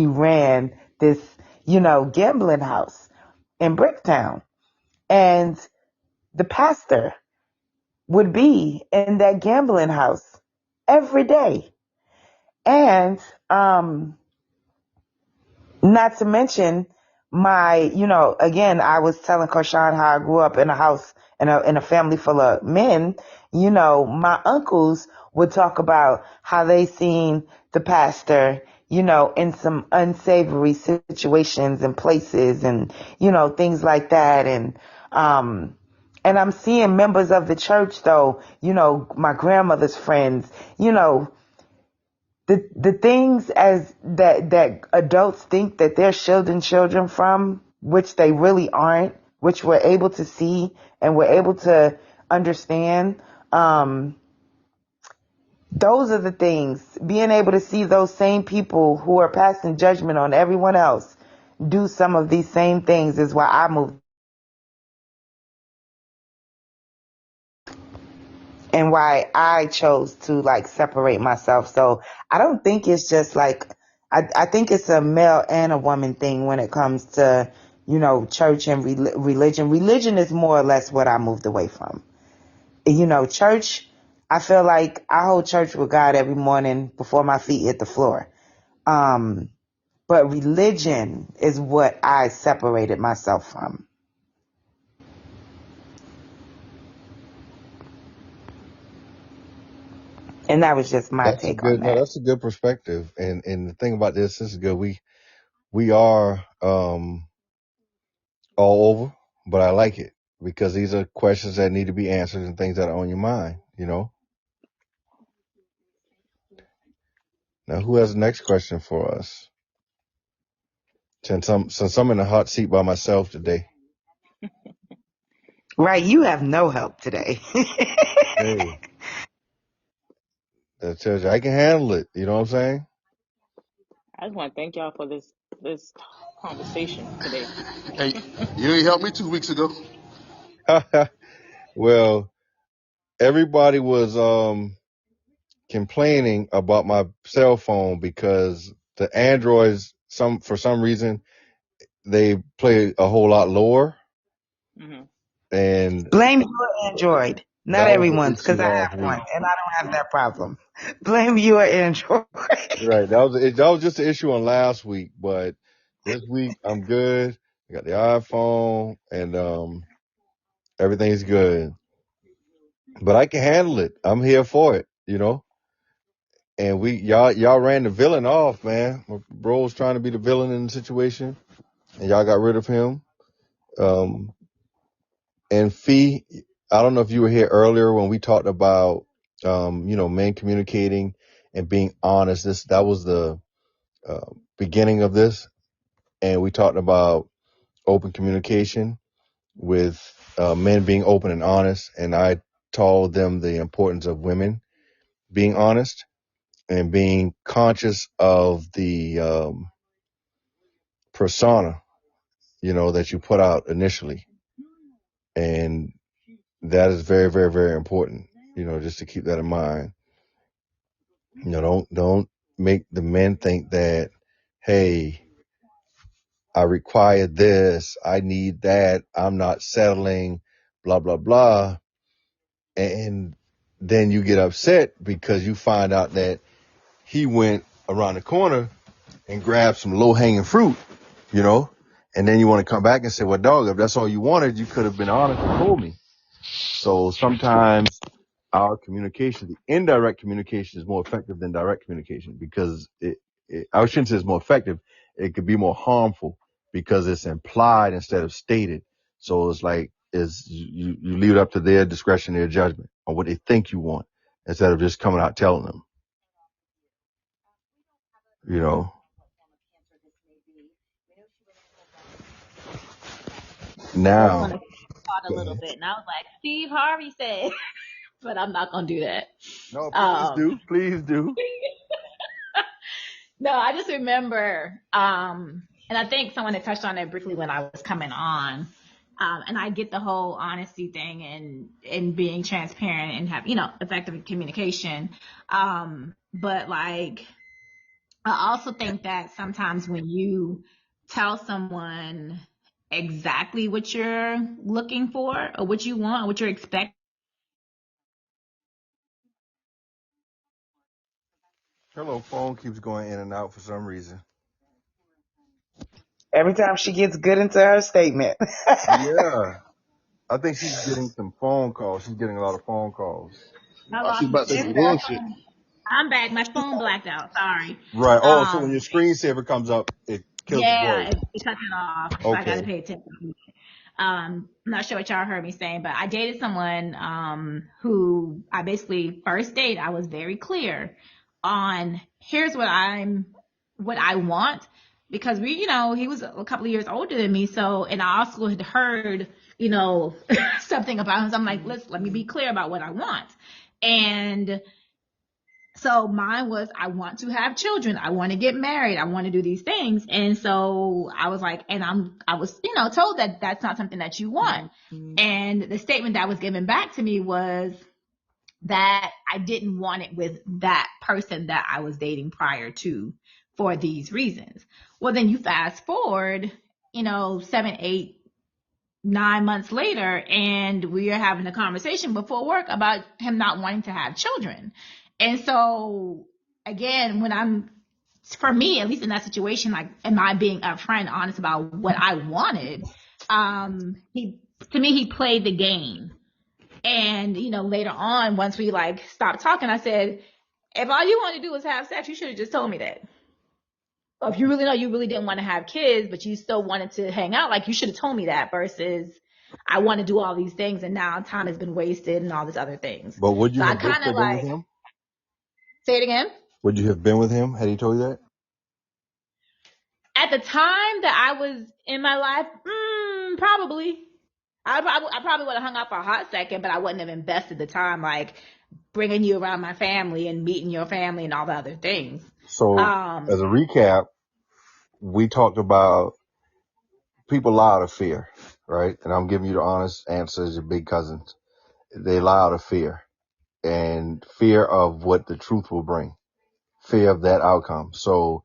Speaker 2: ran this, gambling house in Bricktown. And the pastor would be in that gambling house every day. And not to mention again, I was telling Karshawn how I grew up in a house in a family full of men. My uncles would talk about how they seen the pastor, in some unsavory situations and places and, things like that. And I'm seeing members of the church though, my grandmother's friends, the things as that adults think that they're shielding children from, which they really aren't, which we're able to see and we're able to understand. Those are the things, being able to see those same people who are passing judgment on everyone else do some of these same things is why I moved and why I chose to like separate myself. So I don't think it's just like, I think it's a male and a woman thing when it comes to, church and religion. Religion is more or less what I moved away from. Church, I feel like I hold church with God every morning before my feet hit the floor. But religion is what I separated myself from. And that was just my take on that.
Speaker 1: That's a good perspective. And the thing about this is good. We are all over, but I like it because these are questions that need to be answered and things that are on your mind, Now, who has the next question for us? Since I'm in the hot seat by myself today.
Speaker 2: Right, you have no help today.
Speaker 1: Hey, that tells you I can handle it. You know what I'm saying?
Speaker 3: I just want to thank y'all for this conversation today.
Speaker 4: Hey, you ain't helped me 2 weeks ago.
Speaker 1: Well, everybody was complaining about my cell phone because the Androids, for some reason, they play a whole lot lower.
Speaker 3: Mm-hmm.
Speaker 1: And
Speaker 2: Blame your Android, not
Speaker 1: that was the
Speaker 2: everyone's, because
Speaker 1: issue
Speaker 2: I
Speaker 1: last
Speaker 2: have
Speaker 1: week.
Speaker 2: one and I don't have that problem. Blame your Android.
Speaker 1: Right. That was just an issue on last week, but this week I'm good. I got the iPhone and everything's good. But I can handle it. I'm here for it, And y'all ran the villain off, man. My bro was trying to be the villain in the situation, and y'all got rid of him. And Fee, I don't know if you were here earlier when we talked about, men communicating and being honest. That was the beginning of this, and we talked about open communication with men being open and honest, and I told them the importance of women being honest. and being conscious of the persona, that you put out initially. And that is very, very, very important, just to keep that in mind. Don't make the men think that, hey, I require this, I need that, I'm not settling, blah, blah, blah. And then you get upset because you find out that he went around the corner and grabbed some low-hanging fruit, and then you want to come back and say, well, dog, if that's all you wanted, you could have been honest and told me. So sometimes our communication, the indirect communication, is more effective than direct communication, because I shouldn't say it's more effective. It could be more harmful because it's implied instead of stated. So it's like you leave it up to their discretion, their judgment on what they think you want, instead of just coming out telling them.
Speaker 6: I
Speaker 1: Now,
Speaker 6: want to thought a little bit, and I was like, Steve Harvey said, but I'm not gonna do that.
Speaker 1: no, please do.
Speaker 6: No, I just remember, and I think someone had touched on it briefly when I was coming on. And I get the whole honesty thing and being transparent and have, effective communication. But like, I also think that sometimes when you tell someone exactly what you're looking for or what you want, or what you're expecting.
Speaker 1: Hello, phone keeps going in and out for some reason.
Speaker 2: Every time she gets good into her statement.
Speaker 1: Yeah. I think she's getting some phone calls. She's getting a lot of phone calls.
Speaker 4: She's about to say some bullshit.
Speaker 6: I'm back. My phone blacked out. Sorry.
Speaker 1: Right. Oh, so when your screensaver comes up, it kills the voice.
Speaker 6: It cuts it off. Okay. So I got to pay attention. I'm not sure what y'all heard me saying, but I dated someone who I basically first date. I was very clear on here's what I want, because he was a couple of years older than me. So, and I also had heard, something about him. So I'm like, let me be clear about what I want. And so mine was, I want to have children. I want to get married. I want to do these things. And so I was like, and I was, told that that's not something that you want. Mm-hmm. And the statement that was given back to me was that I didn't want it with that person that I was dating prior to for these reasons. Well, then you fast forward, 7, 8, 9 months later, and we are having a conversation before work about him not wanting to have children. And so again, for me, at least in that situation, like, am I being upfront and honest about what I wanted? He played the game. And, later on, once we stopped talking, I said, if all you want to do is have sex, you should have just told me that. Or if you really know you really didn't want to have kids, but you still wanted to hang out, you should have told me that, versus I want to do all these things and now time has been wasted and all these other things.
Speaker 1: But would you have been with him?
Speaker 6: Say it again?
Speaker 1: Would you have been with him had he told you that?
Speaker 6: At the time that I was in my life, probably. I probably would have hung out for a hot second, but I wouldn't have invested the time, bringing you around my family and meeting your family and all the other things.
Speaker 1: So, as a recap, we talked about people lie out of fear, right? And I'm giving you the honest answers, your big cousins. They lie out of fear, and fear of what the truth will bring, fear of that outcome. So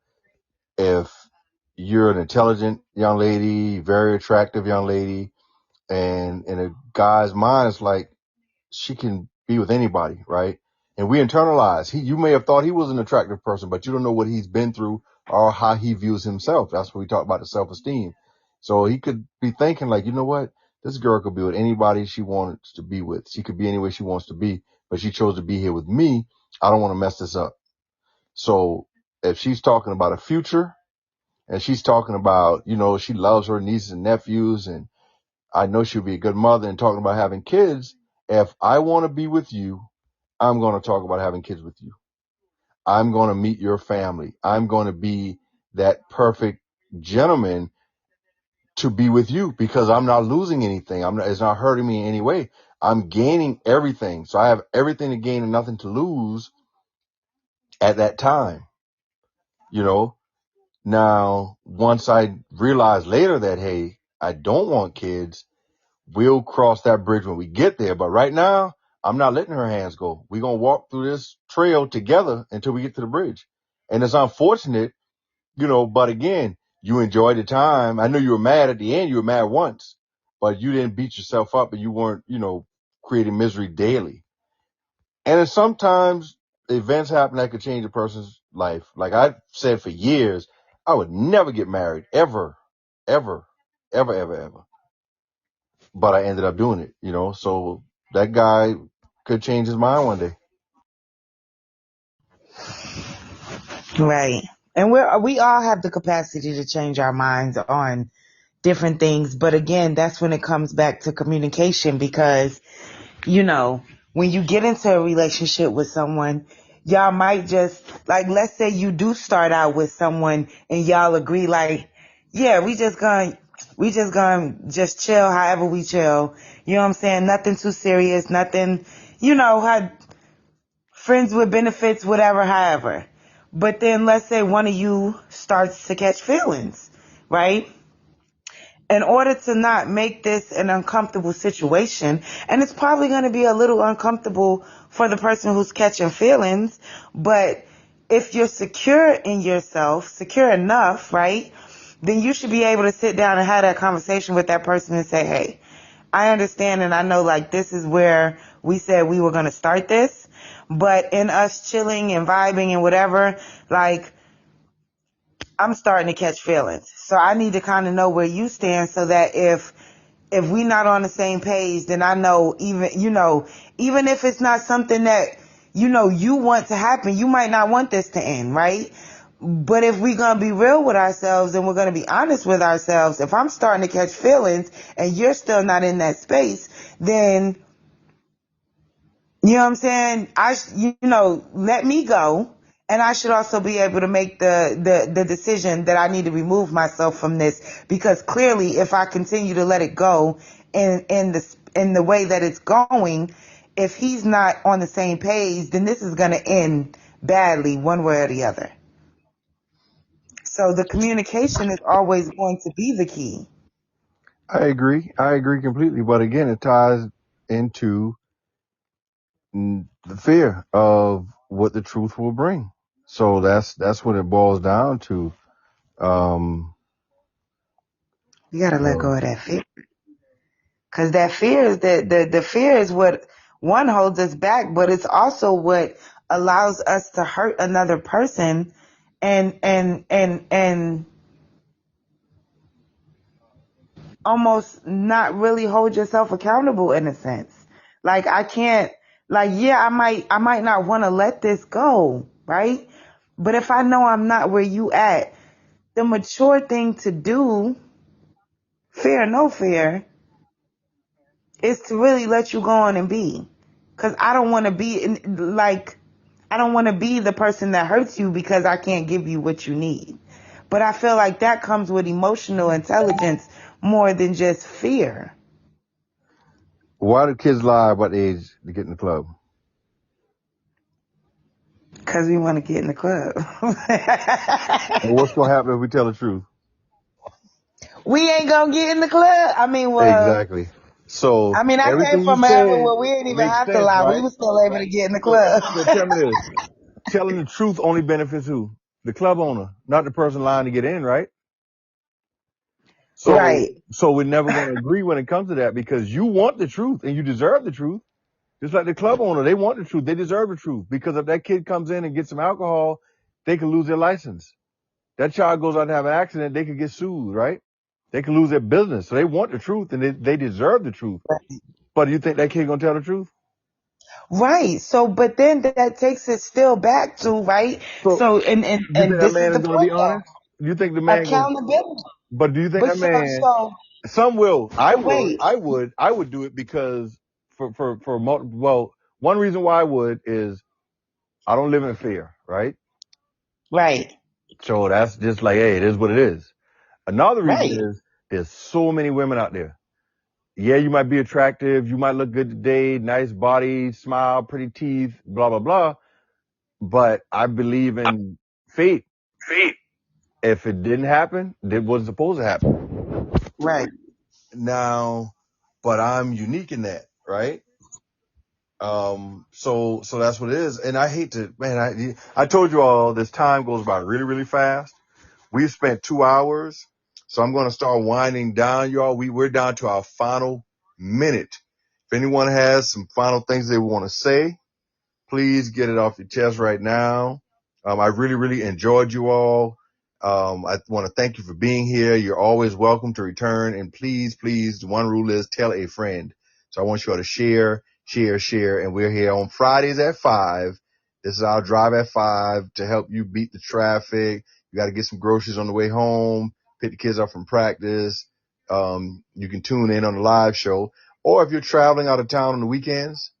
Speaker 1: if you're an intelligent young lady, very attractive young lady, and in a guy's mind, it's like she can be with anybody, right? And we internalize. You may have thought he was an attractive person, but you don't know what he's been through or how he views himself. That's what we talk about, the self-esteem. So he could be thinking you know what? This girl could be with anybody she wants to be with. She could be anywhere she wants to be, but she chose to be here with me. I don't want to mess this up. So if she's talking about a future and she's talking about, she loves her nieces and nephews, and I know she'll be a good mother, and talking about having kids, if I want to be with you, I'm going to talk about having kids with you. I'm going to meet your family. I'm going to be that perfect gentleman to be with you, because I'm not losing anything. It's not hurting me in any way. I'm gaining everything. So I have everything to gain and nothing to lose. at that time, you know. Now, once I realized later that, hey, I don't want kids, we'll cross that bridge when we get there. But right now, I'm not letting her hands go. We're going to walk through this trail together until we get to the bridge. And it's unfortunate, you know, but again, you enjoyed the time. I know you were mad at the end. You were mad once, but you didn't beat yourself up and you weren't, you know, creating misery daily. And then sometimes events happen that could change a person's life. Like I said for years, I would never get married, ever, ever, ever, ever, ever. But I ended up doing it, you know, so that guy could change his mind one day.
Speaker 2: Right. And we all have the capacity to change our minds on different things. But again, that's when it comes back to communication, because, you know, when you get into a relationship with someone, y'all might just, like, let's say you do start out with someone and y'all agree, like, yeah, we just gonna just chill however we chill. You know what I'm saying? Nothing too serious, nothing, you know, how friends with benefits, whatever, however. But then let's say one of you starts to catch feelings, right? In order to not make this an uncomfortable situation, and it's probably going to be a little uncomfortable for the person who's catching feelings, but if you're secure in yourself, secure enough, right, then you should be able to sit down and have that conversation with that person and say, hey, I understand and I know, like, this is where we said we were going to start this, but in us chilling and vibing and whatever, like, I'm starting to catch feelings. So I need to kind of know where you stand so that if we not on the same page, then I know, even if it's not something that, you want to happen, you might not want this to end, right? But if we're going to be real with ourselves and we're going to be honest with ourselves, if I'm starting to catch feelings and you're still not in that space, then, you know what I'm saying? Let me go. And I should also be able to make the decision that I need to remove myself from this, because clearly if I continue to let it go in the way that it's going, if he's not on the same page, then this is going to end badly one way or the other. So the communication is always going to be the key.
Speaker 1: I agree completely. But again, it ties into the fear of what the truth will bring. So that's what it boils down to.
Speaker 2: You got to let go of that fear. Because that fear is the fear is what one holds us back, but it's also what allows us to hurt another person and almost not really hold yourself accountable in a sense. Like I can't, like, yeah, I might not want to let this go, right? But if I know I'm not where you at, the mature thing to do, fear or no fear, is to really let you go on and be. Cause I don't want to be I don't want to be the person that hurts you because I can't give you what you need. But I feel like that comes with emotional intelligence more than just fear.
Speaker 1: Why do kids lie about the age to get in the club?
Speaker 2: Cause we want to get in the club.
Speaker 1: And what's going to happen if we tell the truth?
Speaker 2: We ain't gonna get in the club. I mean, well,
Speaker 1: Exactly. So
Speaker 2: I mean, I came
Speaker 1: everything you
Speaker 2: from an era
Speaker 1: said
Speaker 2: where we didn't even
Speaker 1: makes
Speaker 2: have to
Speaker 1: sense,
Speaker 2: lie.
Speaker 1: right?
Speaker 2: We were still able to get in the
Speaker 1: So
Speaker 2: club.
Speaker 1: tell me this. Telling the truth only benefits who? The club owner, not the person lying to get in, right?
Speaker 2: Right.
Speaker 1: So we're never going to agree when it comes to that, because you want the truth and you deserve the truth. Just like the club owner, they want the truth. They deserve the truth, because if that kid comes in and gets some alcohol, they could lose their license. That child goes out to have an accident, they could get sued, right? They could lose their business. So they want the truth and they deserve the truth. But do you think that kid going to tell the truth?
Speaker 2: Right. So, but then that takes it still back to, right? So, and
Speaker 1: you think that
Speaker 2: this is
Speaker 1: man
Speaker 2: the
Speaker 1: is going to
Speaker 2: point
Speaker 1: be
Speaker 2: though.
Speaker 1: honest? You think the man going?
Speaker 2: Accountability.
Speaker 1: But do you think
Speaker 2: But
Speaker 1: that man? Some will. I would do it because for multiple. Well, one reason why I would is I don't live in fear, right?
Speaker 2: Right.
Speaker 1: So that's just like, hey, it is what it is. Another reason
Speaker 2: Right.
Speaker 1: is there's so many women out there. Yeah, you might be attractive, you might look good today, nice body, smile, pretty teeth, blah blah blah. but I believe in fate. If it didn't happen, it wasn't supposed to happen.
Speaker 2: Right.
Speaker 1: Now, but I'm unique in that, right? So that's what it is. And I hate to, man, I told you all this time goes by really, really fast. We've spent 2 hours. So I'm going to start winding down, y'all. We're down to our final minute. If anyone has some final things they want to say, please get it off your chest right now. I really, really enjoyed you all. I want to thank you for being here. You're always welcome to return. And please, the one rule is tell a friend. So I want you all to share. And we're here on Fridays at 5. This is our drive at 5 to help you beat the traffic. You got to get some groceries on the way home, pick the kids up from practice. You can tune in on the live show. Or if you're traveling out of town on the weekends,